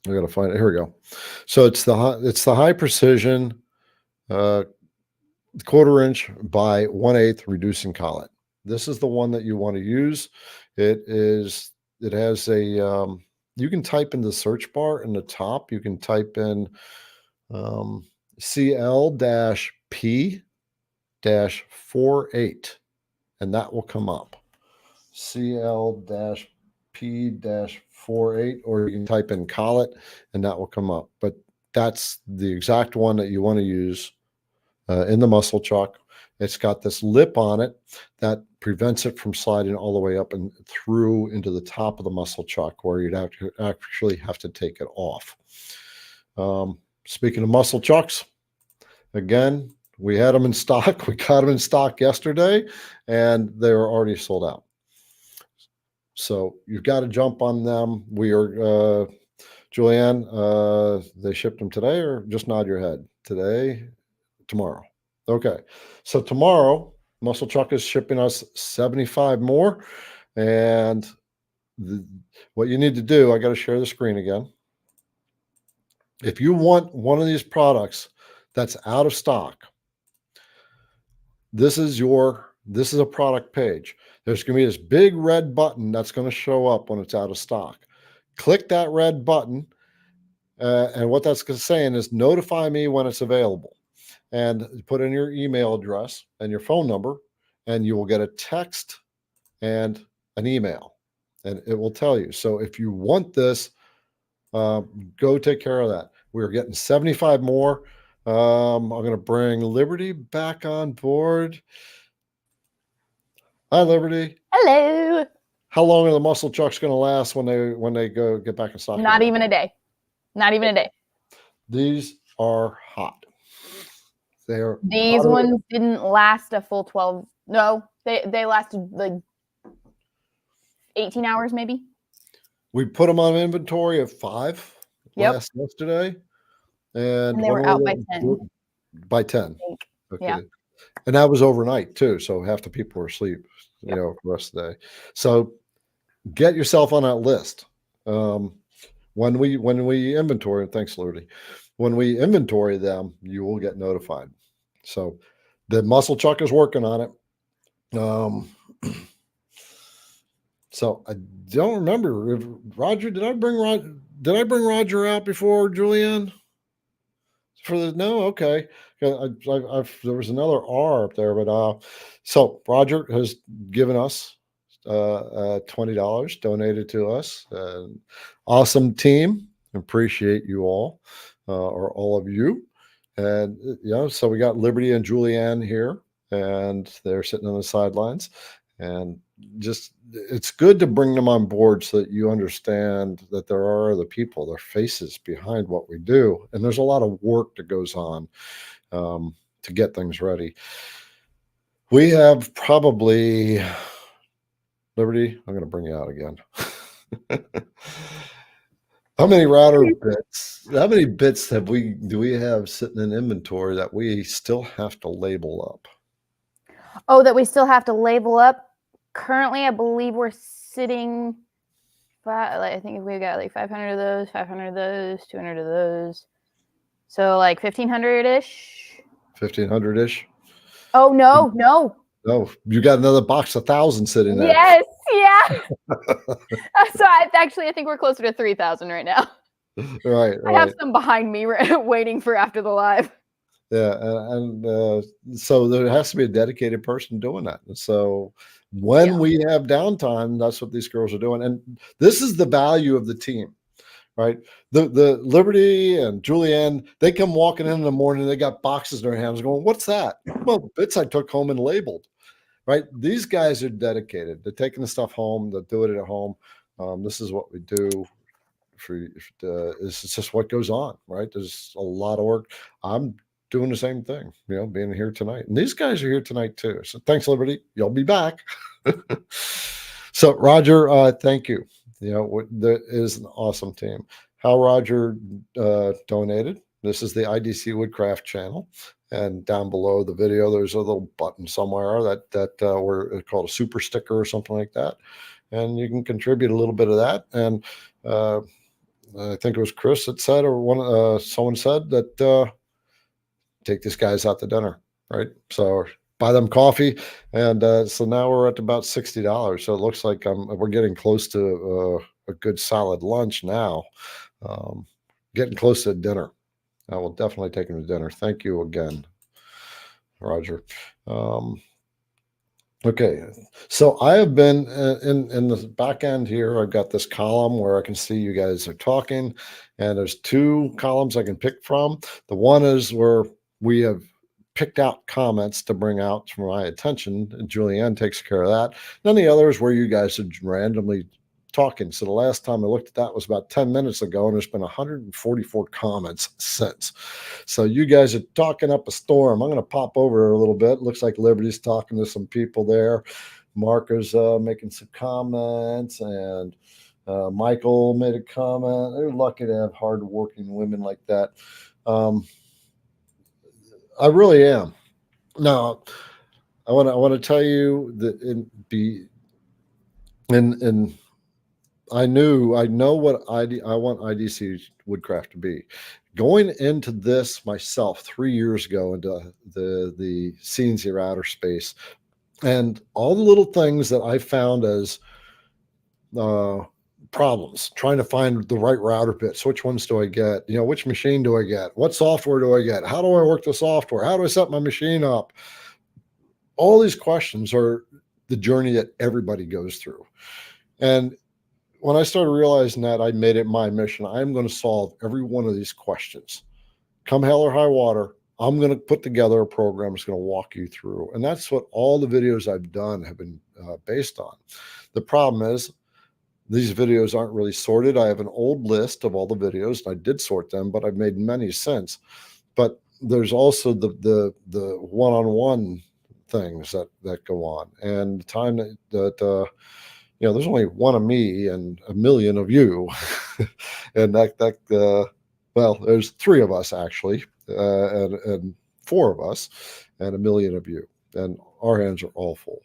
I got to find it. Here we go. So it's the high precision 1/4 inch by 1/8 reducing collet. This is the one that you want to use. It has a you can type in the search bar in the top. You can type in CL-P-48, and that will come up. CL-P-48, or you can type in collet and that will come up. But that's the exact one that you want to use in the muscle chuck. It's got this lip on it that prevents it from sliding all the way up and through into the top of the muscle chuck, where you'd actually have to take it off. Speaking of muscle chucks, again, we had them in stock. We got them in stock yesterday, and they were already sold out. So you've got to jump on them. We are, Julianne, they shipped them today, or just nod your head? Today, tomorrow. Okay. So tomorrow, Muscle Chuck is shipping us 75 more. And what you need to do, I got to share the screen again. If you want one of these products that's out of stock, this is a product page. There's going to be this big red button that's going to show up when it's out of stock. Click that red button, and what that's saying is notify me when it's available. And put in your email address and your phone number, and you will get a text and an email, and it will tell you. So if you want this, go take care of that. We're getting 75 more. I'm going to bring Liberty back on board. Hi, Liberty. Hello. How long are the muscle chucks going to last when they go get back in stock? Not even a day. Not even a day. These are hot. These ones didn't last a full 12. No, they lasted like 18 hours maybe. We put them on inventory of 5 yesterday, and they were out by 10. By 10. Okay. Yeah. And that was overnight too, so half the people were asleep, the rest of the day. So get yourself on that list. When we inventory, thanks, Liberty. When we inventory them, you will get notified. So the muscle chuck is working on it. So I don't remember if Roger, did I bring Roger out before, Julianne? No, okay. There was another R up there, but so Roger has given us $20 donated to us. Awesome team. Appreciate you all, or all of you. And so we got Liberty and Julianne here, and they're sitting on the sidelines. And just, it's good to bring them on board so that you understand that there are other people, their faces behind what we do. And there's a lot of work that goes on to get things ready. We have probably, Liberty, I'm going to bring you out again. How many router bits? How many bits do we have sitting in inventory that we still have to label up? Oh, that we still have to label up. Currently, I believe we're sitting. I think we've got like 500 of those, 500 of those, 200 of those. So like 1,500-ish. 1,500-ish. Oh no. No, you got another box of 1,000 sitting there. Yes, yeah. So I think we're closer to 3,000 right now. Right. I have some behind me waiting for after the live. Yeah, and so there has to be a dedicated person doing that. And so when we have downtime, that's what these girls are doing. And this is the value of the team, right? The Liberty and Julianne, they come walking in the morning, they got boxes in their hands going, what's that? Well, bits I took home and labeled, right? These guys are dedicated. They're taking the stuff home. They'll do it at home. This is what we do. It's just what goes on, right? There's a lot of work. I'm doing the same thing, being here tonight. And these guys are here tonight too. So thanks, Liberty. You'll be back. So Roger, thank you. There is an awesome team. How Roger donated. This is the IDC Woodcraft channel. And down below the video, there's a little button somewhere that where it's called a super sticker or something like that. And you can contribute a little bit of that. And I think it was Chris that said, or someone said that take these guys out to dinner, right? So buy them coffee, and so now we're at about $60. So it looks like we're getting close to a good solid lunch now. Getting close to dinner. I will definitely take him to dinner. Thank you again, Roger. Okay, so I have been in the back end here. I've got this column where I can see you guys are talking, and there's two columns I can pick from. The one is where we have picked out comments to bring out to my attention, and Julianne takes care of that. Then the other is where you guys are randomly talking. So the last time I looked at that was about 10 minutes ago, and there's been 144 comments since. So you guys are talking up a storm. I'm going to pop over a little bit. Looks like Liberty's talking to some people there. Mark is making some comments, and Michael made a comment. They're lucky to have hardworking women like that. I really am. Now, I want to tell you that I know what I want IDC Woodcraft to be. Going into this myself 3 years ago into the CNC router space, and all the little things that I found as problems, trying to find the right router bits. Which ones do I get? Which machine do I get? What software do I get? How do I work the software? How do I set my machine up? All these questions are the journey that everybody goes through. And when I started realizing that, I made it my mission. I'm going to solve every one of these questions. Come hell or high water, I'm going to put together a program that's going to walk you through. And that's what all the videos I've done have been based on. The problem is these videos aren't really sorted. I have an old list of all the videos. I did sort them, but I've made many since. But there's also the one-on-one things that go on. And the time that there's only one of me and a million of you. And well, there's three of us actually, and four of us and a million of you. And our hands are all full.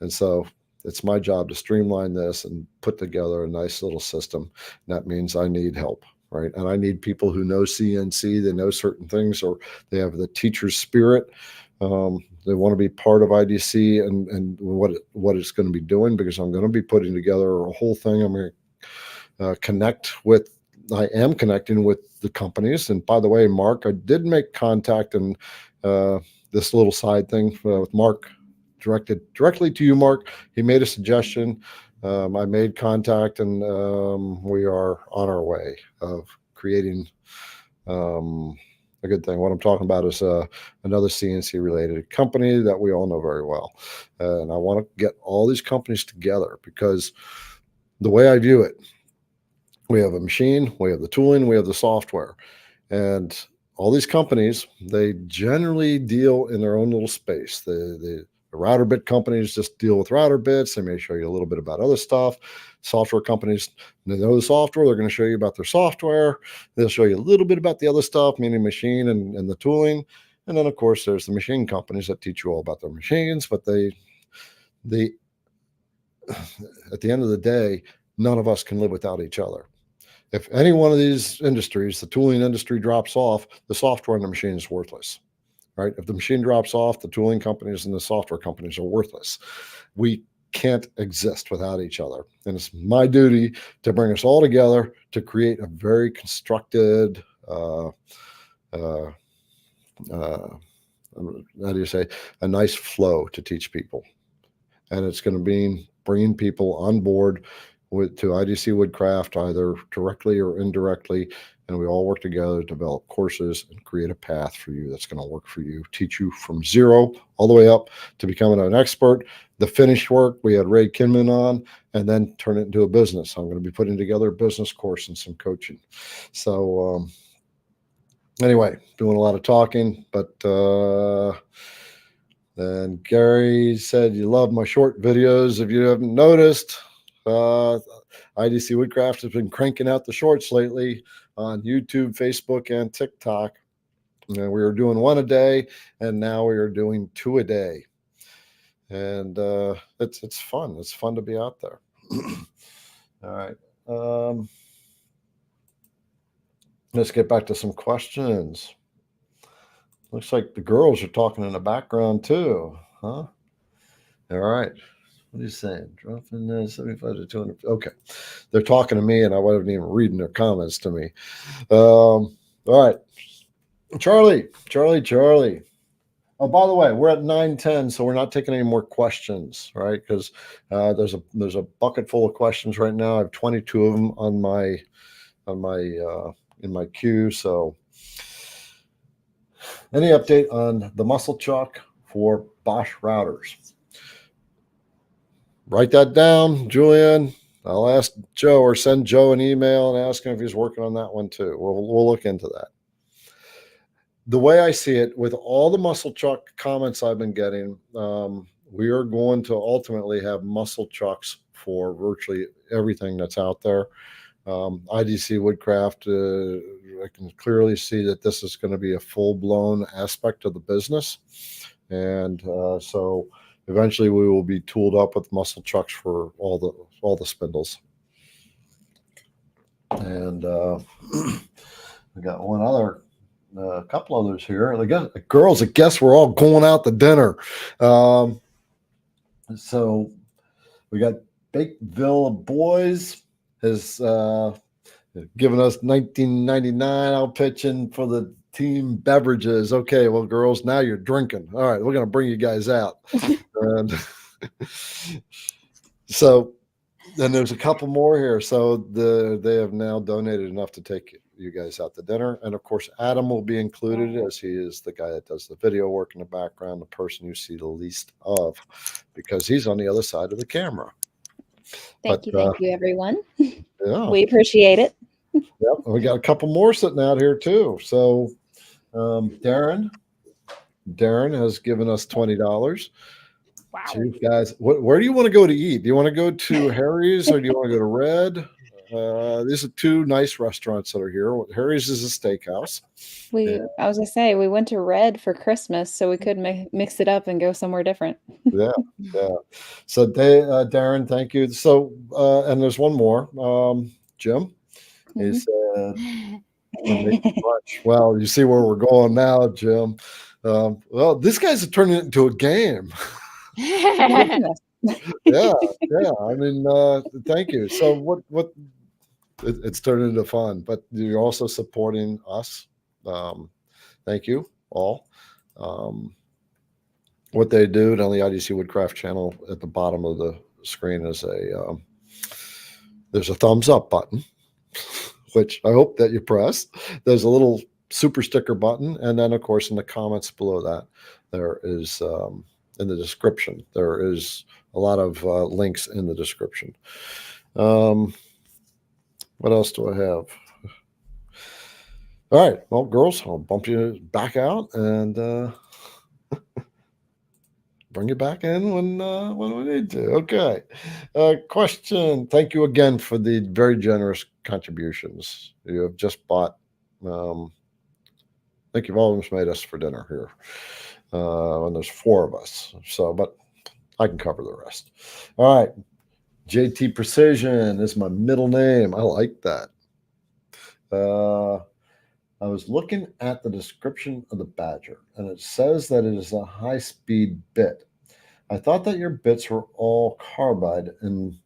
And so it's my job to streamline this and put together a nice little system. And that means I need help, right? And I need people who know CNC, they know certain things, or they have the teacher's spirit. They want to be part of IDC and what it's going to be doing, because I'm going to be putting together a whole thing. I'm going to I am connecting with the companies. And by the way, Mark, I did make contact, and this little side thing with Mark, directly to you, Mark. He made a suggestion. I made contact, and we are on our way of creating a good thing. What I'm talking about is another CNC related company that we all know very well. And I want to get all these companies together, because the way I view it, we have a machine, we have the tooling, we have the software. And all these companies, they generally deal in their own little space. The router bit companies just deal with router bits. They may show you a little bit about other stuff. Software companies, they know the software. They're going to show you about their software. They'll show you a little bit about the other stuff, meaning machine and the tooling. And then, of course, there's the machine companies that teach you all about their machines. But they at the end of the day, none of us can live without each other. If any one of these industries, the tooling industry, drops off, the software in the machine is worthless, right? If the machine drops off, the tooling companies and the software companies are worthless. We can't exist without each other. And it's my duty to bring us all together to create a very constructed, how do you say, a nice flow to teach people. And it's going to be bringing people on board to IDC Woodcraft, either directly or indirectly, and we all work together to develop courses and create a path for you that's going to work for you, teach you from zero all the way up to becoming an expert. The finished work, we had Ray Kinman on, and then turn it into a business. I'm going to be putting together a business course and some coaching. So anyway, doing a lot of talking, but then Gary said, you love my short videos. If you haven't noticed, IDC Woodcraft has been cranking out the shorts lately on YouTube, Facebook, and TikTok. And we were doing one a day, and now we are doing 2 a day. And it's fun. It's fun to be out there. All right. Let's get back to some questions. Looks like the girls are talking in the background too, huh? All right. What are you saying? Dropping 75 to 200. Okay. They're talking to me, and I wasn't even reading their comments to me. All right. Charlie. Oh, by the way, we're at 9:10, so we're not taking any more questions, right? Because there's a bucket full of questions right now. I have 22 of them on my in my queue. So, any update on the muscle chuck for Bosch routers? Write that down, Julian. I'll ask Joe or send Joe an email and ask him if he's working on that one too. We'll look into that. The way I see it, with all the muscle chuck comments I've been getting, we are going to ultimately have muscle chucks for virtually everything that's out there. IDC Woodcraft, I can clearly see that this is going to be a full-blown aspect of the business. And so eventually we will be tooled up with muscle chucks for all the spindles. And we got one other, a couple others here. Again, girls, I guess we're all going out to dinner. So we got Bakeville Boys has given us $19.99 out pitching for the team beverages. Okay, well, girls, now you're drinking. All right, we're going to bring you guys out. And so then there's a couple more here. So they have now donated enough to take you guys out to dinner. And of course, Adam will be included, as he is the guy that does the video work in the background, the person you see the least of, because he's on the other side of the camera. Thank you, everyone. Yeah. We appreciate it. Yep. We got a couple more sitting out here too. So Darren has given us $20. Wow. Geez, guys, where do you want to go to eat? Do you want to go to Harry's or do you want to go to Red? These are two nice restaurants that are here. Harry's is a steakhouse. I was gonna say we went to Red for Christmas, so we could mix it up and go somewhere different. Yeah. So Darren, thank you. So and there's one more. Jim, he said, well, you see where we're going now, Jim. Well, these guys are turning it into a game. Yeah. I mean, thank you. So what? It's turned into fun, but you're also supporting us. Thank you all. What they do on the IDC Woodcraft channel at the bottom of the screen is there's a thumbs up button, which I hope that you press. There's a little super sticker button, and then of course in the comments below that there is in the description there is a lot of links in the description. What else do I have? All right, well, girls, I'll bump you back out and bring you back in when we need to. Okay. Question. Thank you again for the very generous contributions. You have just bought. I think you've almost made us for dinner here. And there's 4 of us. So, but I can cover the rest. All right. JT Precision is my middle name. I like that. I was looking at the description of the Badger, and it says that it is a high-speed bit. I thought that your bits were all carbide and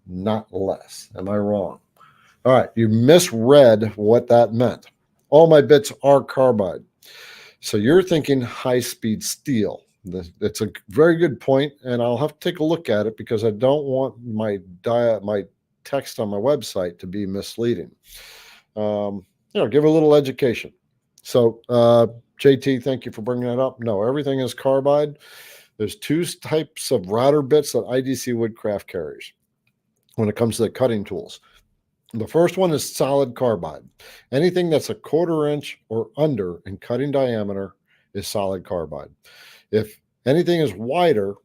not less. Am I wrong? All right, you misread what that meant. All my bits are carbide. So you're thinking high-speed steel. It's a very good point, and I'll have to take a look at it because I don't want my text on my website to be misleading. Give a little education. So, JT, thank you for bringing that up. No, everything is carbide. There's 2 types of router bits that IDC Woodcraft carries when it comes to the cutting tools. The first one is solid carbide. Anything that's a 1/4 inch or under in cutting diameter is solid carbide. If anything is wider,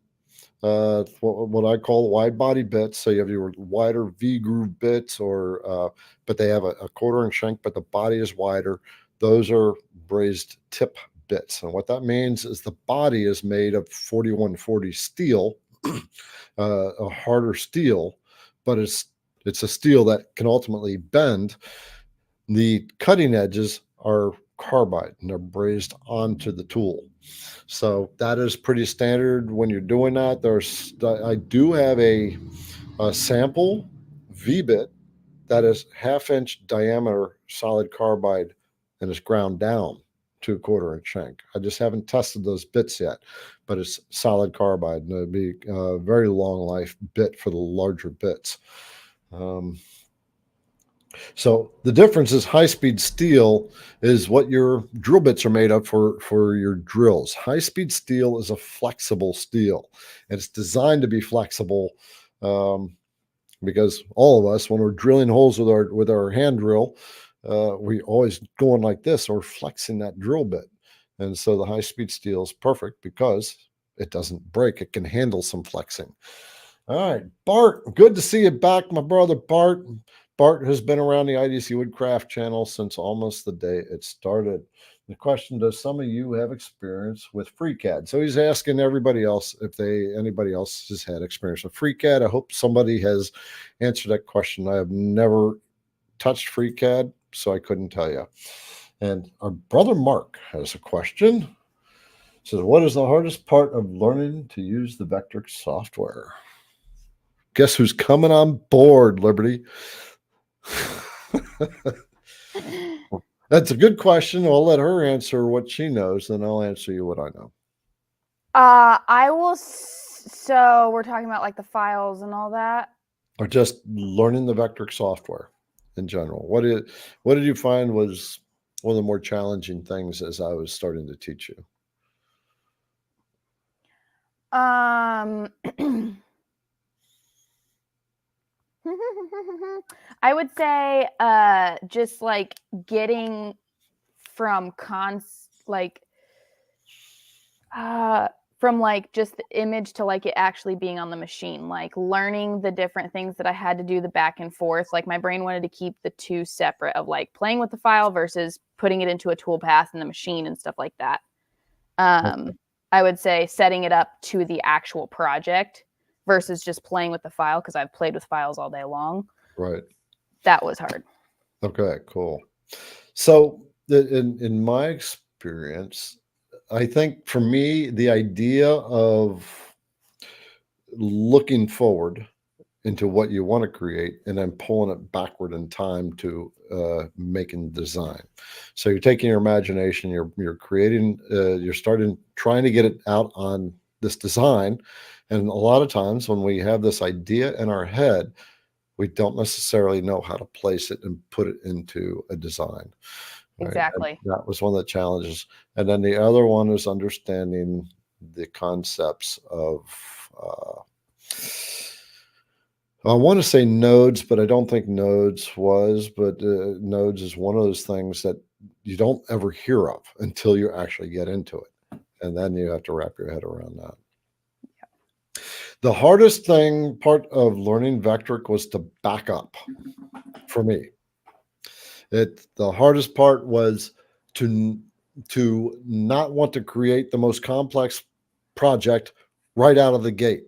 what I call wide body bits, so you have your wider V groove bits, or but they have a 1/4 inch shank, but the body is wider. those are braised tip bits. And what that means is the body is made of 4140 steel, a harder steel, but it's a steel that can ultimately bend. The cutting edges are carbide and they're braised onto the tool. So that is pretty standard when you're doing that. I do have a sample V-bit that is 1/2 inch diameter solid carbide and is ground down to 1/4 inch shank. I just haven't tested those bits yet, but it's solid carbide and it'd be a very long life bit for the larger bits. So the difference is high-speed steel is what your drill bits are made of for your drills. High-speed steel is a flexible steel, and it's designed to be flexible because all of us, when we're drilling holes with our hand drill, we always going like this or flexing that drill bit. And so the high-speed steel is perfect because it doesn't break. It can handle some flexing. All right, Bart, good to see you back, my brother Bart. Bart has been around the IDC Woodcraft channel since almost the day it started. The question, does some of you have experience with FreeCAD? So he's asking everybody else if anybody else has had experience with FreeCAD. I hope somebody has answered that question. I have never touched FreeCAD, so I couldn't tell you. And our brother Mark has a question. He says, what is the hardest part of learning to use the Vectric software? Guess who's coming on board, Liberty? That's a good question. I'll let her answer what she knows, then I'll answer you what I know. I will. So we're talking about like the files and all that, or just learning the Vectric software in general. What did you find was one of the more challenging things as I was starting to teach you? I would say just like getting from from like just the image to like it actually being on the machine, like learning the different things that I had to do, the back and forth. Like my brain wanted to keep the two separate of like playing with the file versus putting it into a tool path in the machine and stuff like that. Okay. I would say setting it up to the actual project versus just playing with the file, because I've played with files all day long. Right. That was hard. Okay, cool. So in my experience, I think for me, the idea of looking forward into what you want to create and then pulling it backward in time to making design. So you're taking your imagination, you're creating, you're trying to get it out on this design. And a lot of times when we have this idea in our head, we don't necessarily know how to place it and put it into a design. Right? Exactly. And that was one of the challenges. And then the other one is understanding the concepts of, I want to say nodes, but I don't think nodes but nodes is one of those things that you don't ever hear of until you actually get into it. And then you have to wrap your head around that. Yeah. The hardest part of learning Vectric was to back up for me. The hardest part was to not want to create the most complex project right out of the gate.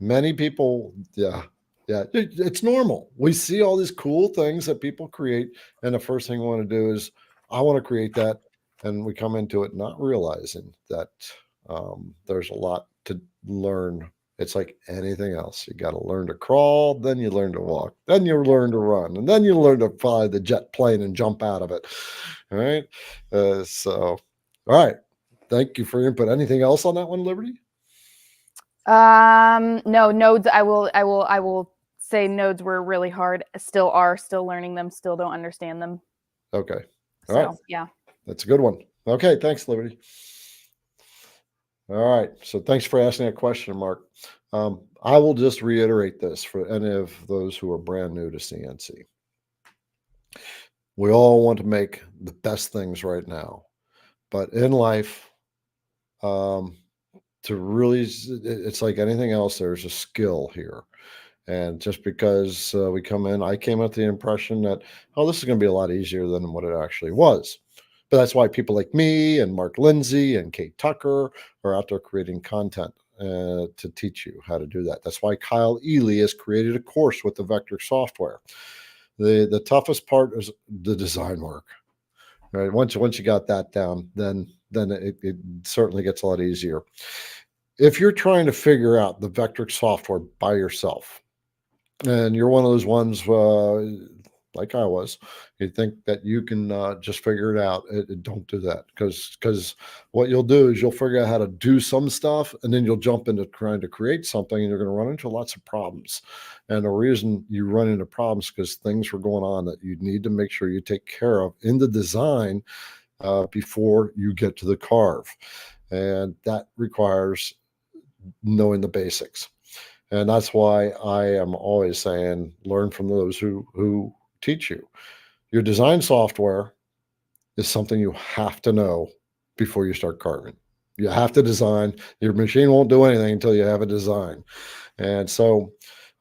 Many people, yeah, it's normal. We see all these cool things that people create, and the first thing we want to do is, I want to create that, and we come into it not realizing that there's a lot to learn. It's like anything else. You got to learn to crawl, then you learn to walk, then you learn to run, and then you learn to fly the jet plane and jump out of it. All right. All right. Thank you for your input. Anything else on that one, Liberty? No, nodes. I will say nodes were really hard. Still learning them. Still don't understand them. Okay. All right. Yeah. That's a good one. Okay. Thanks, Liberty. All right. So thanks for asking that question, Mark. I will just reiterate this for any of those who are brand new to CNC. We all want to make the best things right now, but in life, it's like anything else, there's a skill here. And just because I came with the impression that, oh, this is going to be a lot easier than what it actually was. But that's why people like me and Mark Lindsay and Kate Tucker are out there creating content to teach you how to do that. That's why Kyle Ely has created a course with the Vectric software. The toughest part is the design work. Right. Once you got that down, then it certainly gets a lot easier. If you're trying to figure out the Vectric software by yourself, and you're one of those ones like I was, you think that you can just figure it out. Don't do that, because what you'll do is you'll figure out how to do some stuff, and then you'll jump into trying to create something, and you're going to run into lots of problems. And the reason you run into problems because things were going on that you need to make sure you take care of in the design before you get to the carve, and that requires knowing the basics. And that's why I am always saying, learn from those who teach you. Your design software is something you have to know before you start carving. You have to design. Your machine won't do anything until you have a design. And so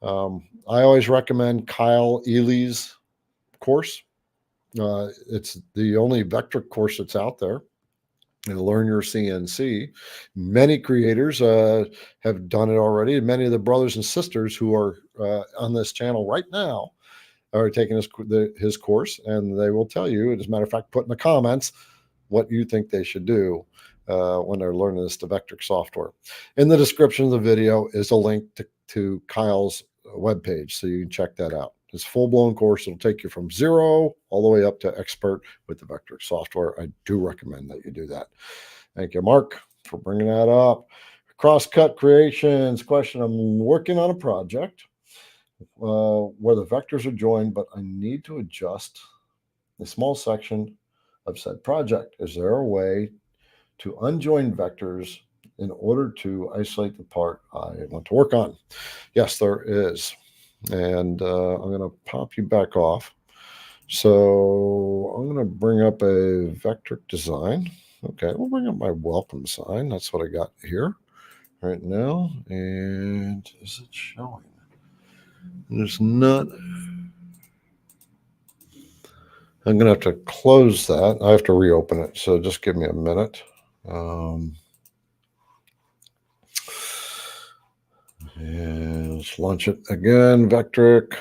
I always recommend Kyle Ely's course. It's the only Vectric course that's out there. And learn your CNC. Many creators have done it already. And many of the brothers and sisters who are on this channel right now are taking his course, and they will tell you, as a matter of fact, put in the comments what you think they should do when they're learning this Vectric software. In the description of the video is a link to Kyle's webpage, so you can check that out. It's a full-blown course. It'll take you from zero all the way up to expert with the Vectric software. I do recommend that you do that. Thank you, Mark, for bringing that up. Crosscut Creations question. I'm working on a project where the vectors are joined, but I need to adjust the small section of said project. Is there a way to unjoin vectors in order to isolate the part I want to work on? Yes, there is. And I'm going to pop you back off. So I'm going to bring up a Vectric design. Okay, we'll bring up my welcome sign. That's what I got here right now. And is it showing? There's not. I'm going to have to close that. I have to reopen it. So just give me a minute. And let's launch it again. Vectric.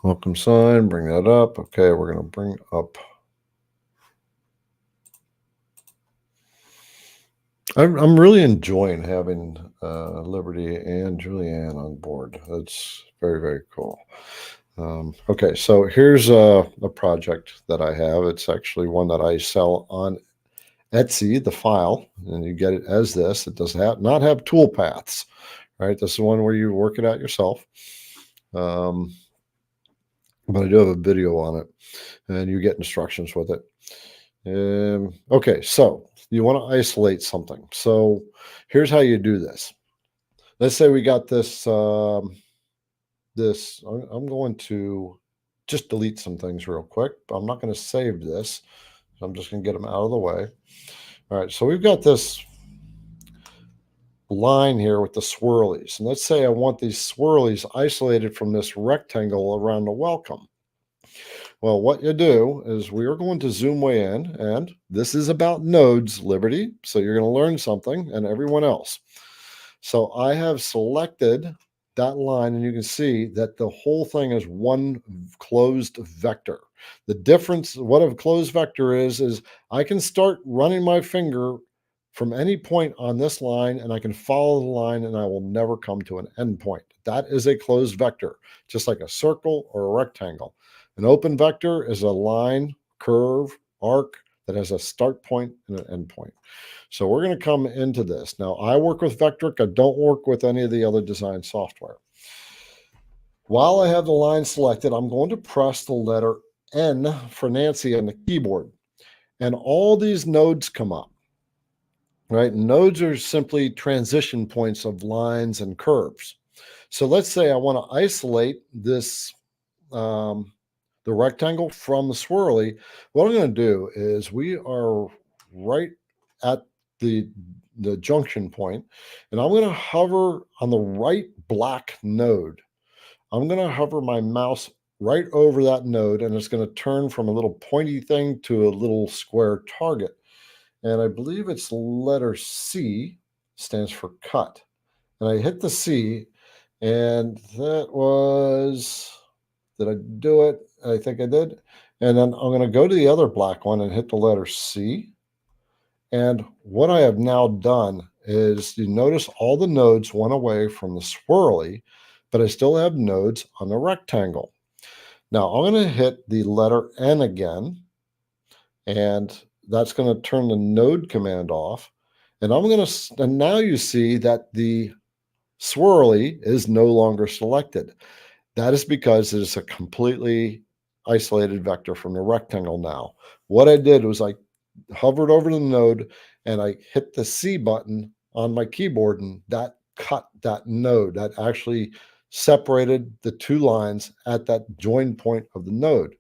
Welcome sign. Bring that up. Okay, we're going to bring up. I'm really enjoying having Liberty and Julianne on board. That's very, very cool. Okay, so here's a project that I have. It's actually one that I sell on Etsy, the file, and you get it as this. It does not have tool paths, right? This is one where you work it out yourself. But I do have a video on it, and you get instructions with it. Okay, so you want to isolate something. So here's how you do this. Let's say we got this. I'm going to just delete some things real quick. I'm not going to save this. So I'm just going to get them out of the way. All right, so we've got this line here with the swirlies. And let's say I want these swirlies isolated from this rectangle around the welcome. Well, what you do is we are going to zoom way in, and this is about nodes, Liberty. So you're going to learn something, and everyone else. So I have selected that line, and you can see that the whole thing is one closed vector. The difference, what a closed vector is I can start running my finger from any point on this line, and I can follow the line, and I will never come to an end point. That is a closed vector, just like a circle or a rectangle. An open vector is a line, curve, arc that has a start point and an end point. So we're going to come into this. Now, I work with Vectric. I don't work with any of the other design software. While I have the line selected, I'm going to press the letter N for Nancy on the keyboard. And all these nodes come up. Right? Nodes are simply transition points of lines and curves. So let's say I want to isolate this the rectangle from the swirly. What I'm going to do is we are right at the junction point, and I'm going to hover on the right black node. I'm going to hover my mouse right over that node, and it's going to turn from a little pointy thing to a little square target. And I believe it's letter C, stands for cut. And I hit the C, and that was, did I do it? I think I did. And then I'm going to go to the other black one and hit the letter C. And what I have now done is, you notice all the nodes went away from the swirly, but I still have nodes on the rectangle. Now I'm going to hit the letter N again, and that's going to turn the node command off. And and now you see that the swirly is no longer selected. That is because it is a completely isolated vector from the rectangle now. What I did was I hovered over the node and I hit the C button on my keyboard, and that cut that node. That actually separated the two lines at that join point of the node.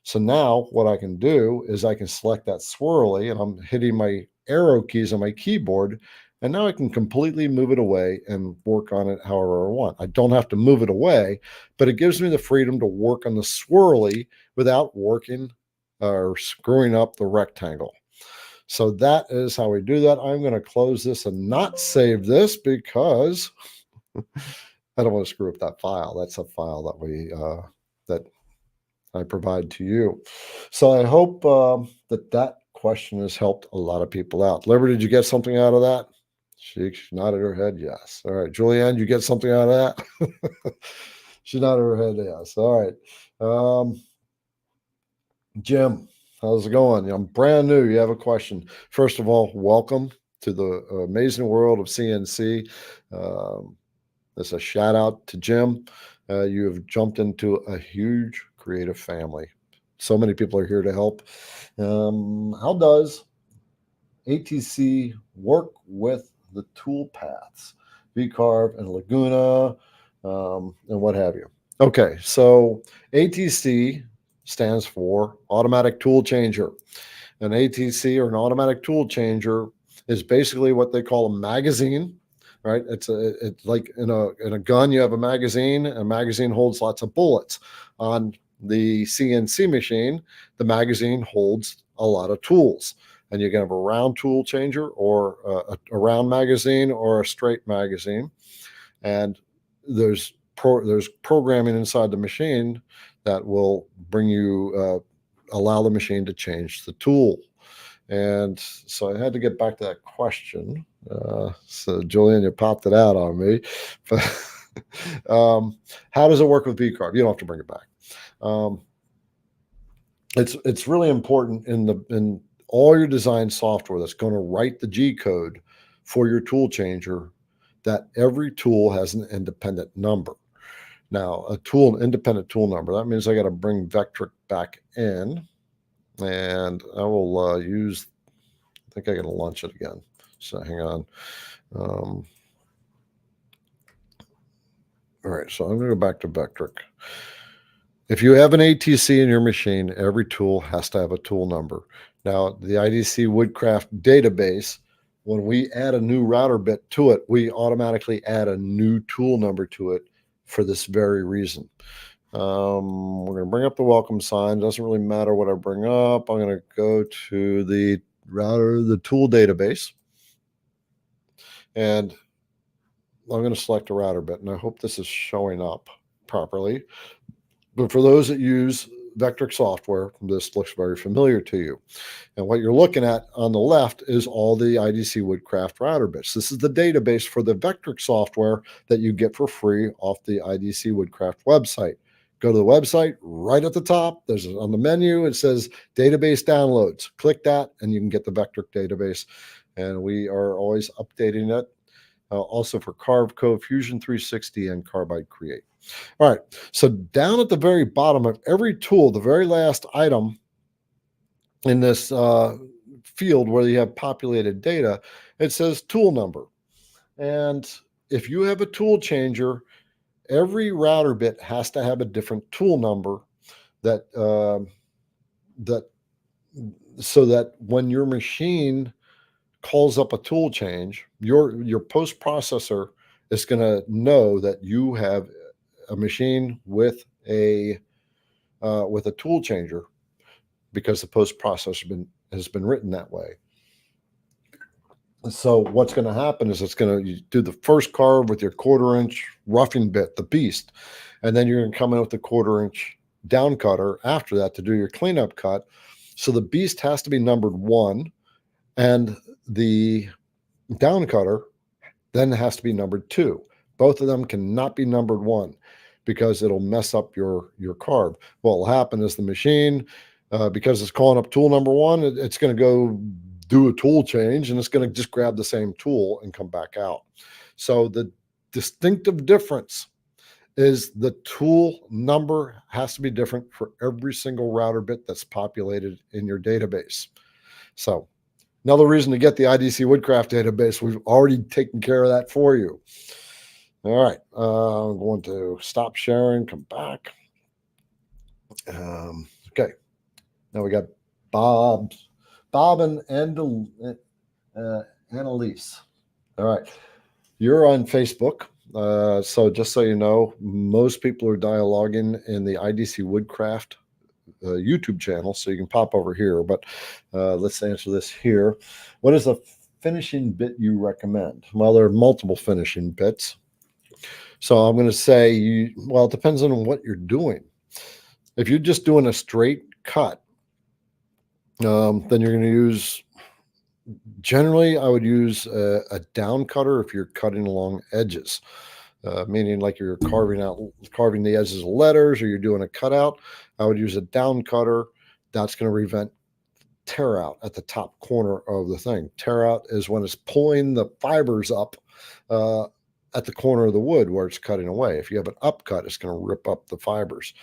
So now what I can do is I can select that swirly, and I'm hitting my arrow keys on my keyboard, and now I can completely move it away and work on it however I want. I don't have to move it away, but it gives me the freedom to work on the swirly without working or screwing up the rectangle. So that is how we do that. I'm going to close this and not save this because I don't want to screw up that file. That's a file that I provide to you. So I hope that question has helped a lot of people out. Liberty, did you get something out of that? She nodded her head yes. All right, Julianne, you get something out of that? She nodded her head yes. All right. Jim, how's it going? I'm brand new. You have a question. First of all, welcome to the amazing world of CNC. There's a shout out to Jim. You have jumped into a huge creative family. So many people are here to help. How does ATC work with the tool paths, VCarve and Laguna, and what have you? Okay, so ATC stands for Automatic Tool Changer. An ATC, or an automatic tool changer, is basically what they call a magazine, right? It's like in a gun, you have a magazine. A magazine holds lots of bullets. On the CNC machine, the magazine holds a lot of tools. And you can have a round tool changer, or a round magazine, or a straight magazine. And there's programming inside the machine that will bring you allow the machine to change the tool. And so I had to get back to that question. So Julian, you popped it out on me. But how does it work with VCarve? You don't have to bring it back. It's really important in all your design software that's going to write the G code for your tool changer, that every tool has an independent number. Now, independent tool number, that means I got to bring Vectric back in, and I will I think I got to launch it again. So hang on. All right, so I'm going to go back to Vectric. If you have an ATC in your machine, every tool has to have a tool number. Now, the IDC Woodcraft database, when we add a new router bit to it, we automatically add a new tool number to it for this very reason. We're going to bring up the welcome sign. Doesn't really matter what I bring up. I'm going to go to the router, the tool database, and I'm going to select a router bit, and I hope this is showing up properly. But for those that use Vectric software, this looks very familiar to you. And what you're looking at on the left is all the IDC Woodcraft router bits. This is the database for the Vectric software that you get for free off the IDC Woodcraft website. Go to the website, right at the top, there's on the menu, it says database downloads. Click that and you can get the Vectric database. And we are always updating it. Also for Carveco, Fusion 360, and Carbide Create. All right, so down at the very bottom of every tool, the very last item in this field where you have populated data, it says tool number. And if you have a tool changer, every router bit has to have a different tool number so that when your machine calls up a tool change, your post processor is going to know that you have a machine with a with a tool changer because the post process has been written that way. So what's going to happen is it's going to do the first carve with your 1/4-inch roughing bit, the beast, and then you're going to come in with the 1/4-inch down cutter after that to do your cleanup cut. So the beast has to be numbered 1, and the down cutter then has to be numbered 2. Both of them cannot be numbered 1 because it'll mess up your carve. What will happen is the machine, because it's calling up tool number 1, it's going to go do a tool change, and it's going to just grab the same tool and come back out. So the distinctive difference is the tool number has to be different for every single router bit that's populated in your database. So another reason to get the IDC Woodcraft database, we've already taken care of that for you. All right, I'm going to stop sharing, come back. Okay, now we got Bob and Annalise. All right, you're on Facebook. So just so you know, most people are dialoguing in the IDC Woodcraft YouTube channel, so you can pop over here. But let's answer this here. What is a finishing bit you recommend? Well, there are multiple finishing bits. So I'm going to say, well, it depends on what you're doing. If you're just doing a straight cut, then you're going to use, generally, I would use a down cutter if you're cutting along edges, meaning like you're carving the edges of letters, or you're doing a cutout. I would use a down cutter. That's going to prevent tear out at the top corner of the thing. Tear out is when it's pulling the fibers up at the corner of the wood where it's cutting away. If you have an upcut, it's going to rip up the fibers.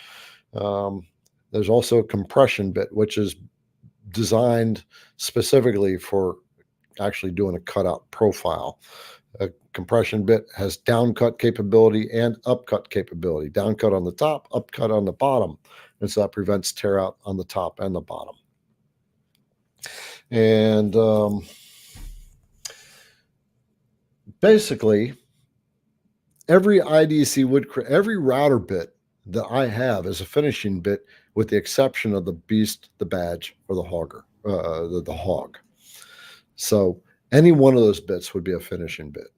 There's also a compression bit, which is designed specifically for actually doing a cutout profile. A compression bit has down cut capability and upcut capability. Down cut on the top, upcut on the bottom. And so that prevents tear out on the top and the bottom. And basically, every IDC Woodcraft, every router bit that I have is a finishing bit, with the exception of the beast, the badge, or the hogger, the hog. So any one of those bits would be a finishing bit.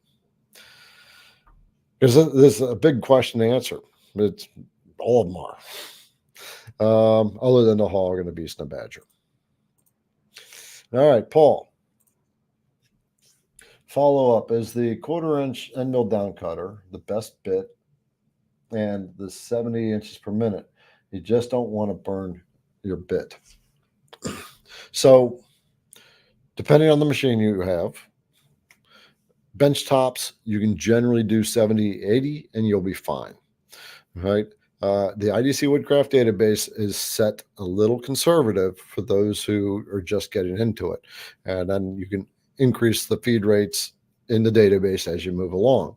There's a big question to answer. It's all of them are, other than the hog and the beast and the badger. All right, Paul. Follow up: is the 1/4-inch end mill down cutter the best bit, and the 70 inches per minute? You just don't want to burn your bit. So, depending on the machine you have, bench tops, you can generally do 70, 80, and you'll be fine. Right? The IDC Woodcraft database is set a little conservative for those who are just getting into it. And then you can increase the feed rates in the database as you move along.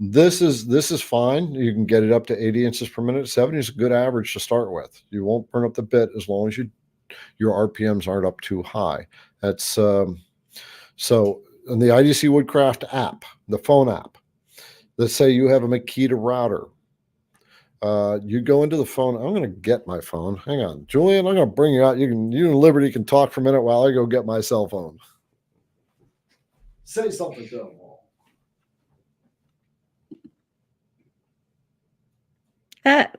This is fine. You can get it up to 80 inches per minute. 70 is a good average to start with. You won't burn up the bit as long as your RPMs aren't up too high. That's so in the IDC Woodcraft app, the phone app, let's say you have a Makita router. You go into the phone. I'm going to get my phone. Hang on, Julian. I'm going to bring you out. You and Liberty can talk for a minute while I go get my cell phone. Say something to them all.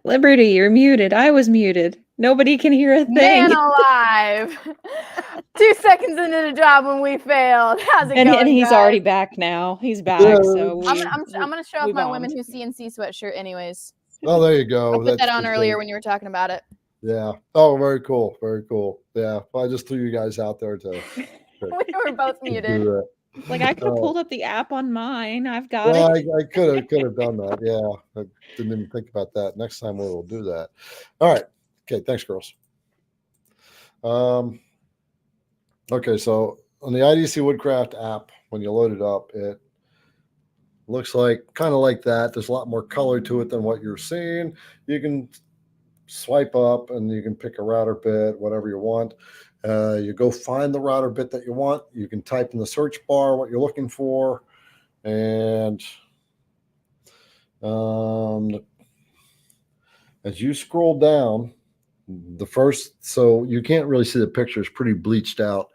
Liberty, you're muted. I was muted. Nobody can hear a thing. Man alive. 2 seconds into the job when we failed. How's it going, And he's guys? already back now. He's back. Yeah. So I'm gonna show off we my bombed. Women Who CNC sweatshirt anyways. Oh, there you go. I put that on earlier when you were talking about it. Yeah. Oh, very cool. Very cool. Yeah. Well, I just threw you guys out there to We were both muted. do that. Like, I could have pulled up the app on mine. I've got Well, it. I could have done that. Yeah. I didn't even think about that. Next time we'll do that. All right. Okay. Thanks, girls. Okay. So on the IDC Woodcraft app, when you load it up, it looks like kind of like that. There's a lot more color to it than what you're seeing. You can swipe up and you can pick a router bit, whatever you want. You go find the router bit that you want. You can type in the search bar what you're looking for. And as you scroll down, the first, so you can't really see the picture. It's pretty bleached out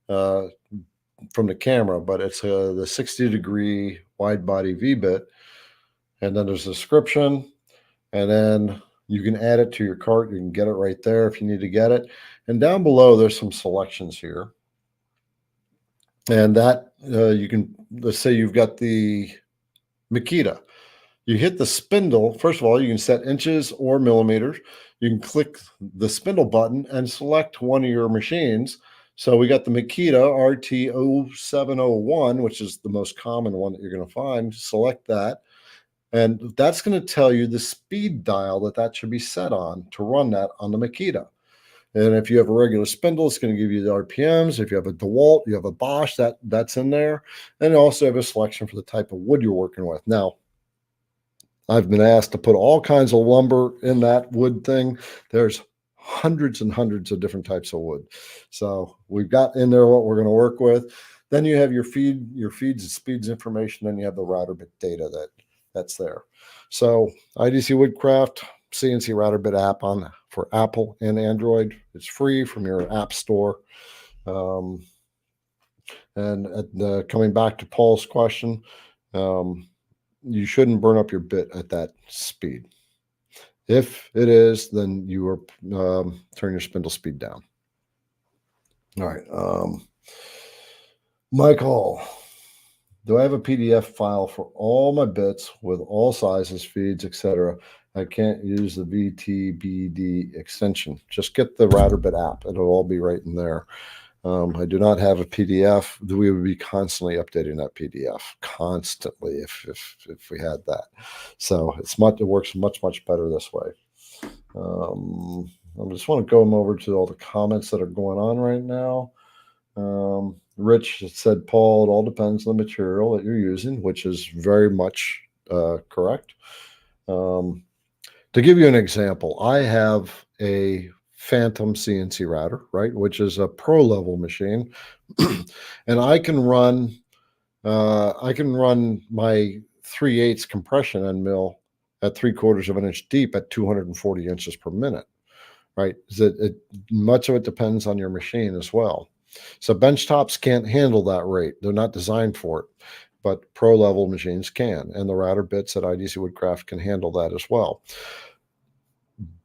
from the camera, but it's the 60-degree wide body V-bit. And then there's a description, and then you can add it to your cart. You can get it right there if you need to get it. And down below, there's some selections here. And that you can, let's say you've got the Makita. You hit the spindle. First of all, you can set inches or millimeters. You can click the spindle button and select one of your machines. So we got the Makita RT0701, which is the most common one that you're going to find. Select that. And that's going to tell you the speed dial that should be set on to run that on the Makita. And if you have a regular spindle, it's going to give you the RPMs. If you have a DeWalt, you have a Bosch, that's in there. And you also have a selection for the type of wood you're working with. Now, I've been asked to put all kinds of lumber in that wood thing. There's hundreds and hundreds of different types of wood. So we've got in there what we're going to work with. Then you have your feeds and speeds information. Then you have the router bit data that's there. So IDC Woodcraft CNC router bit app for Apple and Android. It's free from your app store. And coming back to Paul's question, you shouldn't burn up your bit at that speed. If it is, then you are turn your spindle speed down. All right. Michael, do I have a PDF file for all my bits with all sizes, feeds, etc.? I can't use the VTBD extension. Just get the router bit app. It'll all be right in there. I do not have a PDF. We would be constantly updating that PDF constantly if we had that. So it works much better this way. I just want to go over to all the comments that are going on right now. Rich said, Paul, it all depends on the material that you're using, which is very much correct. To give you an example, I have a Phantom CNC router, right, which is a pro level machine, and I can run my 3/8 compression end mill at 3/4 of an inch deep at 240 inches per minute, right? Much of it depends on your machine as well. So bench tops can't handle that rate; they're not designed for it, but pro level machines can, and the router bits at IDC Woodcraft can handle that as well.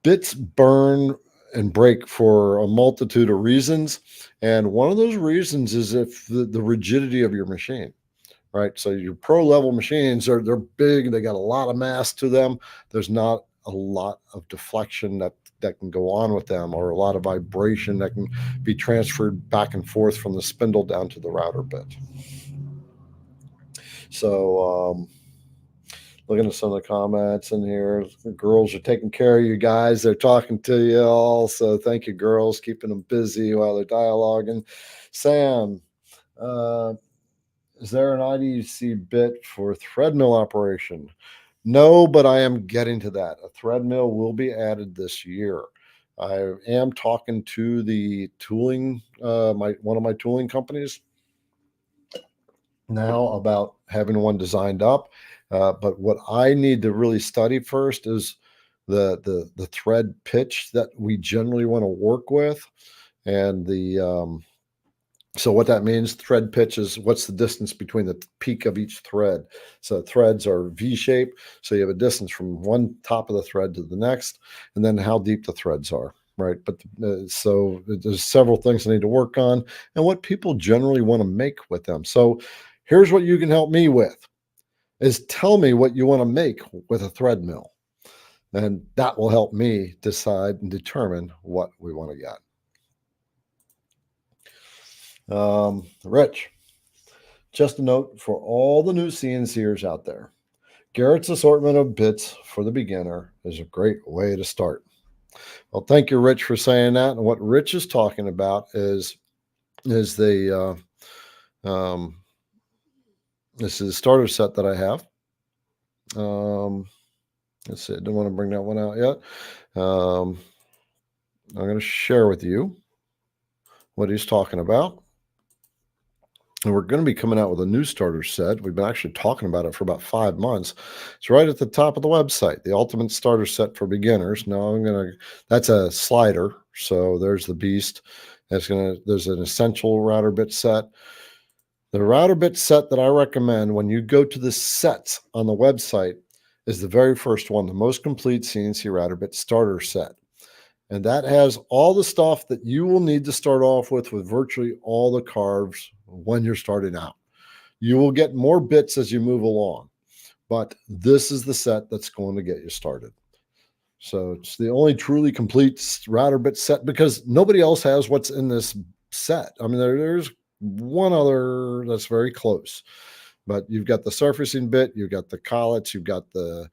Bits burn and break for a multitude of reasons. And one of those reasons is if the rigidity of your machine, right? So your pro level machines they're big, they got a lot of mass to them. There's not a lot of deflection that can go on with them, or a lot of vibration that can be transferred back and forth from the spindle down to the router bit. So looking at some of the comments in here. The girls are taking care of you guys. They're talking to you all. So thank you, girls, keeping them busy while they're dialoguing. Sam, is there an IDC bit for thread mill operation? No, but I am getting to that. A thread mill will be added this year. I am talking to the tooling, one of my tooling companies now about having one designed up. But what I need to really study first is the thread pitch that we generally want to work with, and so what that means, thread pitch is what's the distance between the peak of each thread. So threads are V-shaped, so you have a distance from one top of the thread to the next, and then how deep the threads are, right? But so there's several things I need to work on, and what people generally want to make with them. So here's what you can help me with. Is tell me what you want to make with a thread mill. And that will help me decide and determine what we want to get. Rich, just a note for all the new CNCers out there. Garrett's assortment of bits for the beginner is a great way to start. Well, thank you, Rich, for saying that. And what Rich is talking about is the this is the starter set that I have. Let's see, I don't want to bring that one out yet. I'm going to share with you what he's talking about. And we're going to be coming out with a new starter set. We've been actually talking about it for about 5 months. It's right at the top of the website, the ultimate starter set for beginners. Now that's a slider. So there's the beast. There's an essential router bit set. The router bit set that I recommend when you go to the sets on the website is the very first one, the most complete CNC router bit starter set. And that has all the stuff that you will need to start off with virtually all the carves when you're starting out. You will get more bits as you move along, but this is the set that's going to get you started. So it's the only truly complete router bit set because nobody else has what's in this set. I mean, there's one other that's very close, but you've got the surfacing bit, you've got the collets, you've got the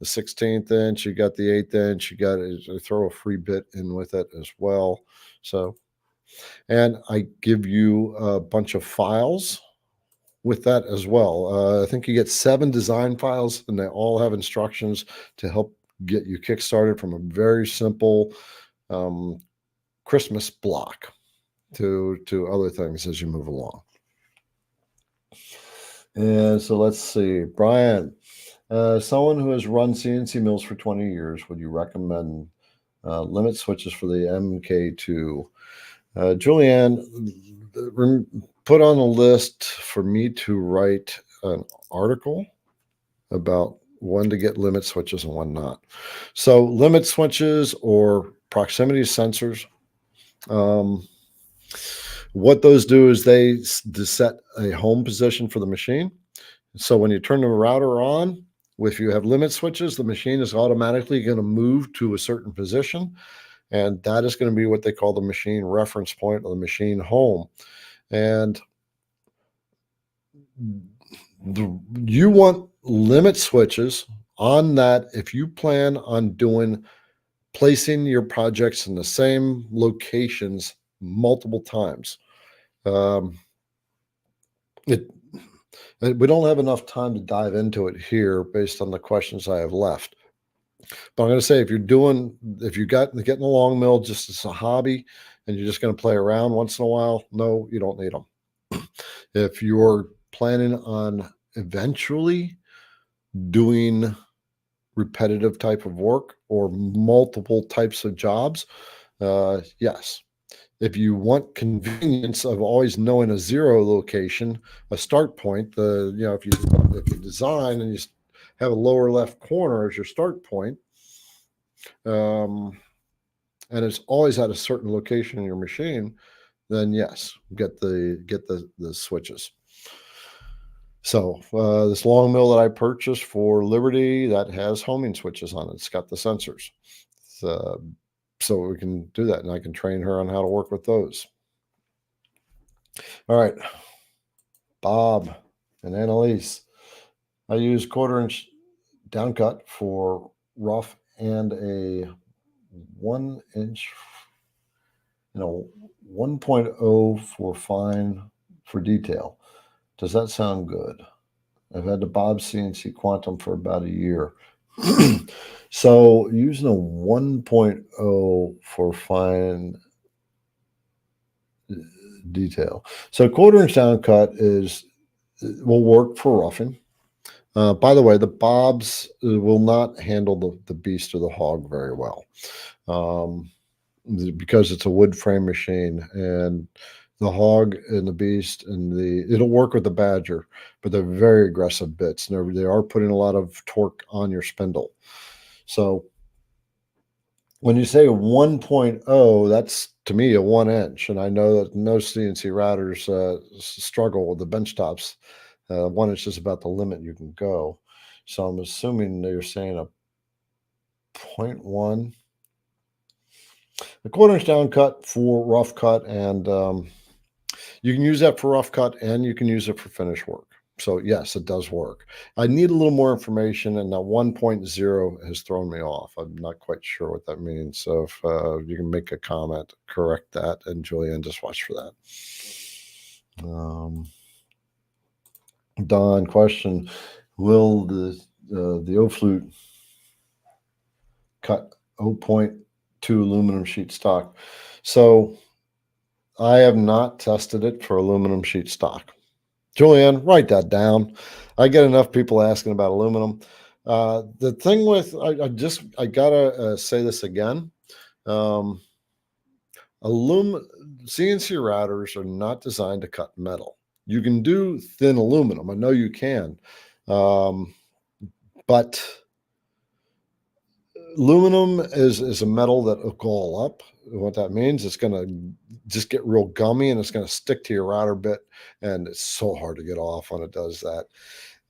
16th inch, you got the 8th inch, you got to throw a free bit in with it as well. So, and I give you a bunch of files with that as well. I think you get 7 design files, and they all have instructions to help get you kickstarted from a very simple Christmas block to other things as you move along. And so let's see, Brian, someone who has run CNC mills for 20 years, would you recommend limit switches for the MK2? Julianne, put on a list for me to write an article about when to get limit switches and when not. So limit switches or proximity sensors, what those do is they set a home position for the machine. So when you turn the router on, if you have limit switches, the machine is automatically going to move to a certain position. And that is going to be what they call the machine reference point or the machine home. And you want limit switches on that if you plan on placing your projects in the same locations multiple times. We don't have enough time to dive into it here based on the questions I have left. But I'm going to say if you're getting a long mill just as a hobby and you're just going to play around once in a while, no, you don't need them. If you're planning on eventually doing repetitive type of work or multiple types of jobs, yes. If you want convenience of always knowing a zero location, a start point, if you design and you have a lower left corner as your start point, and it's always at a certain location in your machine, then yes, get the switches. So this long mill that I purchased for Liberty that has homing switches on it. It's got the sensors. So we can do that, and I can train her on how to work with those. All right, Bob and Annalise. I use 1/4-inch downcut for rough and a 1-inch, 1.0 for fine for detail. Does that sound good? I've had the Bob CNC Quantum for about a year. So using a 1.0 for fine detail. So 1/4-inch downcut will work for roughing. By the way, the Bobs will not handle the beast or the hog very well because it's a wood frame machine, and the hog and the beast it'll work with the Badger, but they're very aggressive bits. And they are putting a lot of torque on your spindle. So when you say a 1.0, that's to me a 1-inch. And I know that most CNC routers struggle with the bench tops. 1 inch is about the limit you can go. So I'm assuming they're saying a 0.1. A 1/4-inch downcut for rough cut, and you can use that for rough cut and you can use it for finish work. So yes, it does work. I need a little more information, and that 1.0 has thrown me off. I'm not quite sure what that means. So if you can make a comment, correct that, and Julianne, just watch for that. Don, question: will the O-flute cut 0.2 aluminum sheet stock? So I have not tested it for aluminum sheet stock. Julianne, write that down. I get enough people asking about aluminum. The thing with, I gotta say this again. Um, CNC routers are not designed to cut metal. You can do thin aluminum. I know you can. But aluminum is a metal that will gall up. What that means, it's going to just get real gummy and it's going to stick to your router bit. And it's so hard to get off when it does that.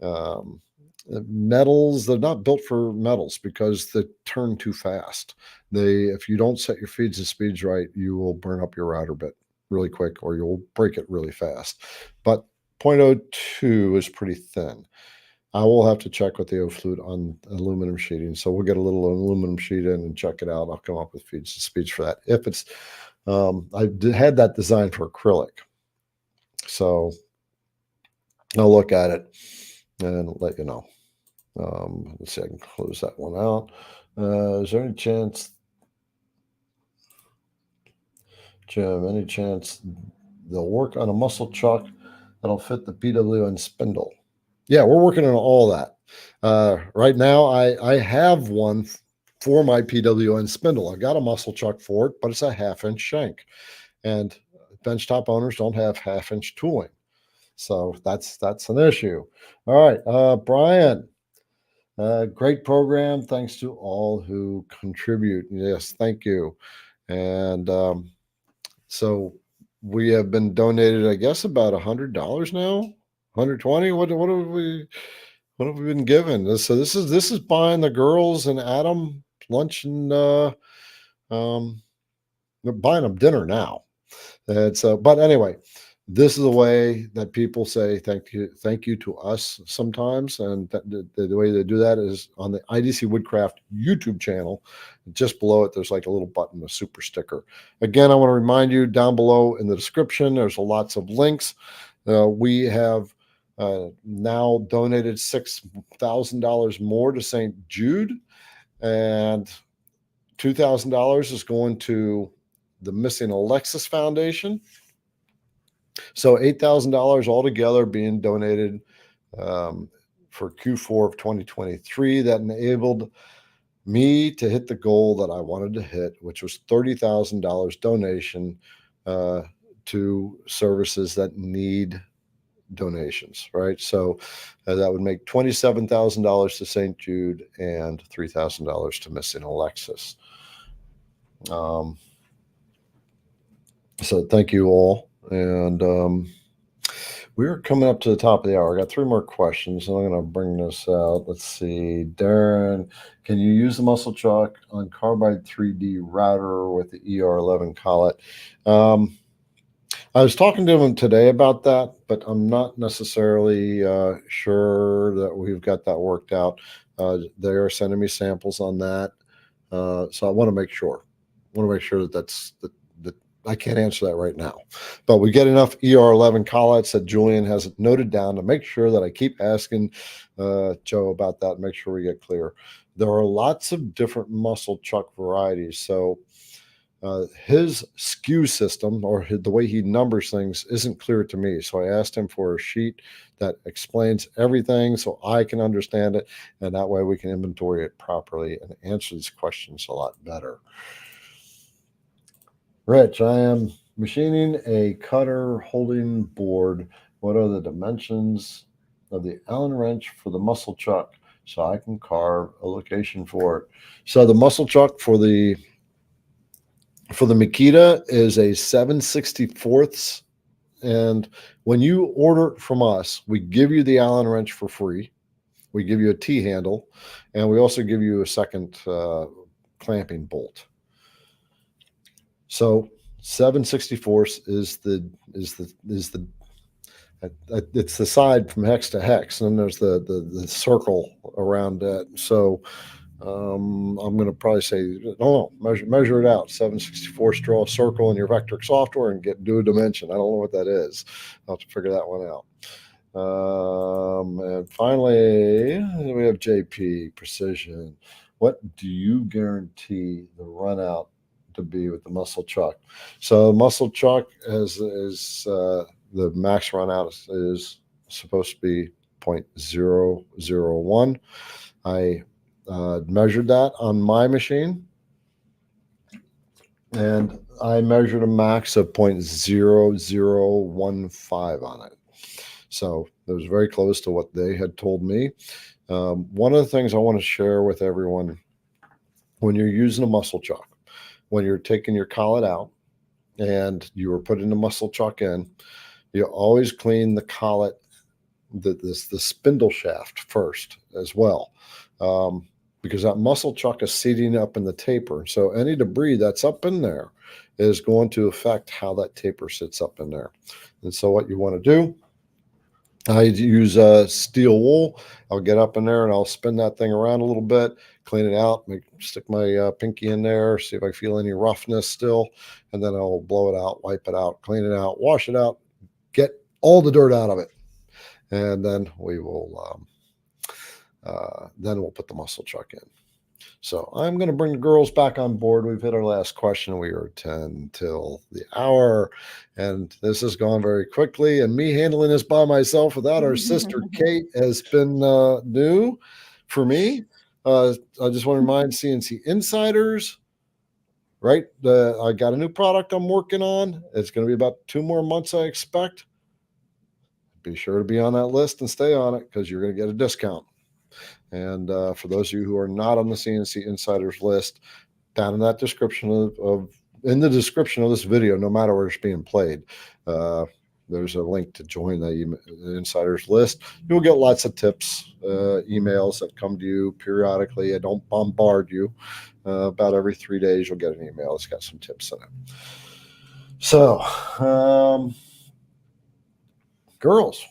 Um, Metals, they're not built for metals because they turn too fast. If you don't set your feeds and speeds right, you will burn up your router bit really quick or you'll break it really fast. But 0.02 is pretty thin. I will have to check with the O-flute on aluminum sheeting. So we'll get a little aluminum sheet in and check it out. I'll come up with feeds and speeds for that. If it's, I had that designed for acrylic. So I'll look at it and let you know. Let's see, I can close that one out. Is there any chance, Jim, any chance they'll work on a muscle chuck that'll fit the PWN spindle? Yeah, we're working on all that. Right now, I have one for my PWN spindle. I got a muscle chuck for it, but it's a 1/2-inch shank. And benchtop owners don't have 1/2-inch tooling. So that's an issue. All right, Brian. Great program. Thanks to all who contribute. Yes, thank you. And so we have been donated, I guess, about $100 now. 120. What have we been given? So this is buying the girls and Adam lunch and they're buying them dinner now. And so, but anyway, this is a way that people say thank you to us sometimes, and the way they do that is on the IDC Woodcraft YouTube channel. Just below it, there's like a little button, a super sticker. Again, I want to remind you down below in the description, there's lots of links. We have now donated $6,000 more to St. Jude, and $2,000 is going to the Missing Alexis Foundation. So $8,000 altogether being donated for Q4 of 2023. That enabled me to hit the goal that I wanted to hit, which was $30,000 donation to services that need donations, right? So that would make $27,000 to St. Jude and $3,000 to Missing Alexis. So thank you all. And we're coming up to the top of the hour. I got 3 more questions, and I'm going to bring this out. Let's see. Darren, can you use the muscle chuck on Carbide 3D router with the ER11 collet? I was talking to him today about that, but I'm not necessarily sure that we've got that worked out. They are sending me samples on that. So I want to make sure. that I can't answer that right now, but we get enough ER11 collets that Julian has noted down to make sure that I keep asking Joe about that, make sure we get clear. There are lots of different muscle chuck varieties. So his SKU system or the way he numbers things isn't clear to me. So I asked him for a sheet that explains everything so I can understand it. And that way we can inventory it properly and answer these questions a lot better. Rich, I am machining a cutter holding board. What are the dimensions of the Allen wrench for the muscle chuck so I can carve a location for it? So the muscle chuck for the Makita is a 7/64. And when you order it from us, we give you the Allen wrench for free. We give you a T-handle, and we also give you a second clamping bolt. So 7/64 is it's the side from hex to hex, and then there's the circle around that. So I'm going to probably say, no, measure it out. 7/64, draw a circle in your Vectric software and do a dimension. I don't know what that is. I'll have to figure that one out. And finally, we have JP Precision. What do you guarantee the run out to be with the muscle chuck. So muscle chuck is the max run out is supposed to be 0.001. I measured that on my machine, and I measured a max of 0.0015 on it. So it was very close to what they had told me. One of the things I want to share with everyone, when you're using a muscle chuck, when you're taking your collet out and you are putting the muscle chuck in, you always clean the collet, the spindle shaft first as well, because that muscle chuck is seating up in the taper. So any debris that's up in there is going to affect how that taper sits up in there. And so what you want to do, I use steel wool. I'll get up in there and I'll spin that thing around a little bit, clean it out, stick my pinky in there, see if I feel any roughness still, and then I'll blow it out, wipe it out, clean it out, wash it out, get all the dirt out of it, and then we will then we'll put the muscle chuck in. So I'm going to bring the girls back on board. We've hit our last question. We are 10 till the hour, and this has gone very quickly. And me handling this by myself without our sister Kate has been new for me. I just want to remind CNC Insiders, right? I got a new product I'm working on. It's going to be about 2 more months, I expect. Be sure to be on that list and stay on it, because you're going to get a discount. And for those of you who are not on the CNC Insiders list, down in that description in the description of this video, no matter where it's being played, there's a link to join the Insiders list. You'll get lots of tips, emails that come to you periodically. I don't bombard you. About every 3 days, you'll get an email. It's got some tips in it. So, girls,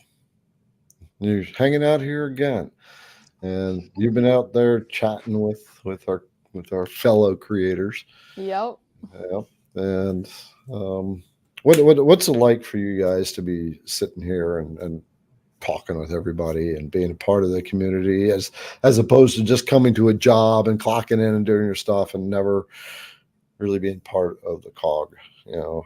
you're hanging out here again. And you've been out there chatting with our fellow creators. Yep. Yeah. And what's it like for you guys to be sitting here and talking with everybody and being a part of the community, as opposed to just coming to a job and clocking in and doing your stuff and never really being part of the cog, you know?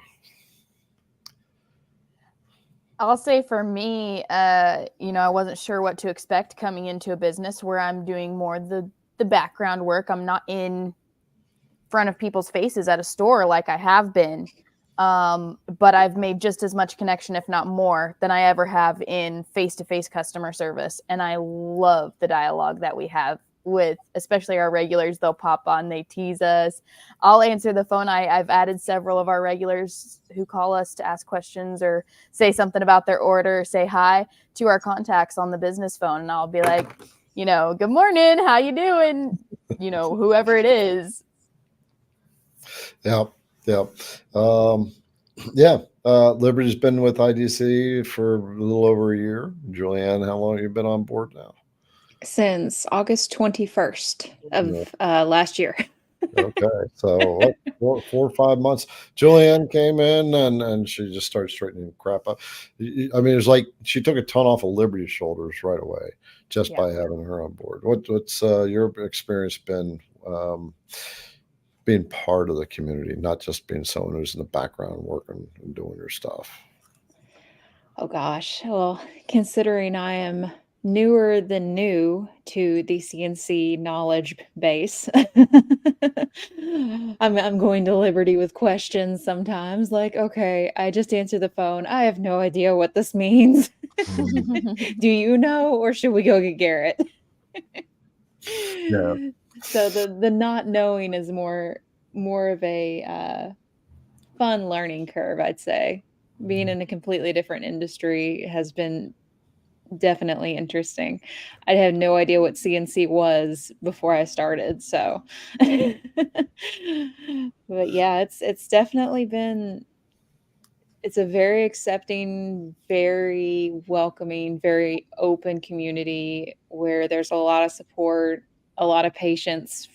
I'll say for me, I wasn't sure what to expect coming into a business where I'm doing more the background work. I'm not in front of people's faces at a store like I have been. But I've made just as much connection, if not more, than I ever have in face-to-face customer service. And I love the dialogue that we have with, especially our regulars. They'll pop on, they tease us. I'll answer the phone. I've added several of our regulars who call us to ask questions or say something about their order, say hi to our contacts on the business phone. And I'll be like, good morning, how you doing? Whoever it is. Yeah. Liberty's been with IDC for a little over a year. Julianne, how long have you been on board now? Since August 21st of last year. Okay, so 4 or 5 months. Julianne came in and she just started straightening crap up. I mean, it's like she took a ton off of Liberty's shoulders right away just by having her on board. What's your experience been being part of the community, not just being someone who's in the background working and doing your stuff? Oh gosh, well, considering I am newer than new to the CNC knowledge base, I'm going to Liberty with questions sometimes, like, okay, I just answered the phone. I have no idea what this means. Do you know, or should we go get Garrett? Yeah. So the not knowing is more of a fun learning curve, I'd say. Being in a completely different industry has been definitely interesting. I had no idea what CNC was before I started, so but yeah, it's definitely been, it's a very accepting, very welcoming, very open community where there's a lot of support, a lot of patience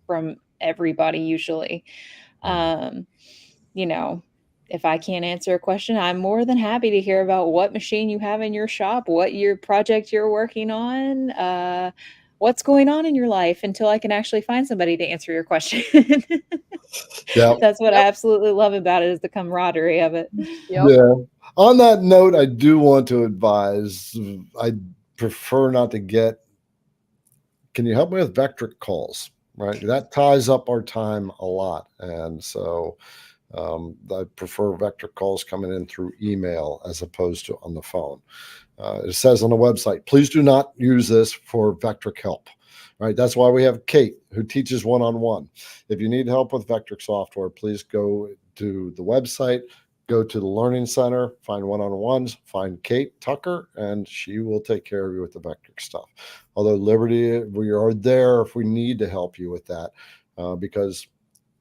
from everybody usually. If I can't answer a question, I'm more than happy to hear about what machine you have in your shop, what your project you're working on, what's going on in your life until I can actually find somebody to answer your question. Yeah. That's what I absolutely love about it, is the camaraderie of it. Yep. Yeah. On that note, I do want to advise, I prefer not to get, can you help me with Vectric calls? Right. That ties up our time a lot. And so I prefer Vectric calls coming in through email as opposed to on the phone. It says on the website, please do not use this for Vectric help. Right. That's why we have Kate, who teaches one-on-one. If you need help with Vectric software, please go to the website, go to the Learning Center, find one-on-ones, find Kate Tucker, and she will take care of you with the Vectric stuff. Although Liberty, we are there if we need to help you with that, because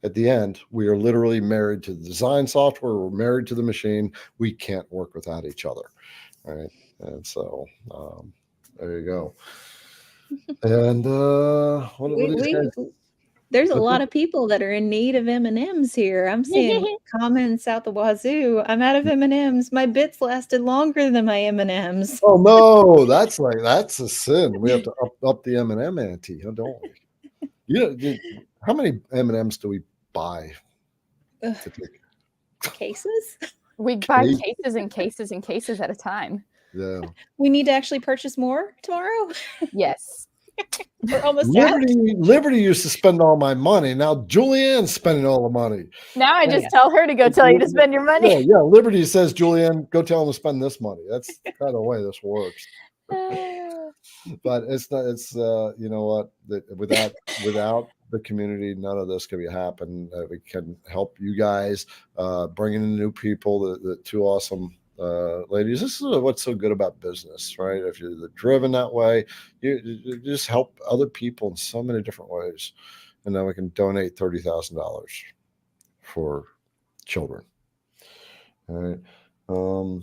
at the end, we are literally married to the design software. We're married to the machine. We can't work without each other. Right. And so there you go. And what do these guys? There's a lot of people that are in need of M&Ms here. I'm seeing comments out the wazoo. I'm out of M&Ms. My bits lasted longer than my M&Ms. Oh no, that's a sin. We have to up the M&M ante, don't we? How many M&Ms do we buy? Cases? We buy cases and cases and cases at a time. Yeah. We need to actually purchase more tomorrow? Yes. We're almost out. Liberty used to spend all my money. Now Julianne's spending all the money. Now I just tell her to go tell you to spend your money. Yeah. Liberty says, Julianne, go tell him to spend this money. That's kind of the way this works. But it's not. It's you know what? Without the community, none of this can happen. We can help you guys bringing in new people. The two awesome ladies. This is what's so good about business, right? If you're driven that way, you just help other people in so many different ways. And then we can donate $30,000 for children. All right. All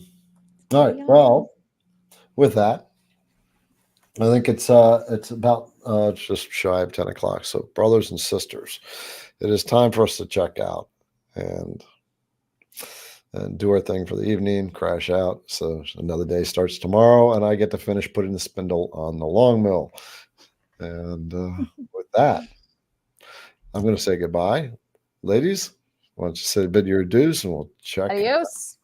right. Well, with that, I think it's about just shy of 10 o'clock. So, brothers and sisters, it is time for us to check out and do our thing for the evening, crash out. So another day starts tomorrow, and I get to finish putting the spindle on the long mill. And with that, I'm going to say goodbye. Ladies, why don't you say bid your adieus, and we'll check. Adios.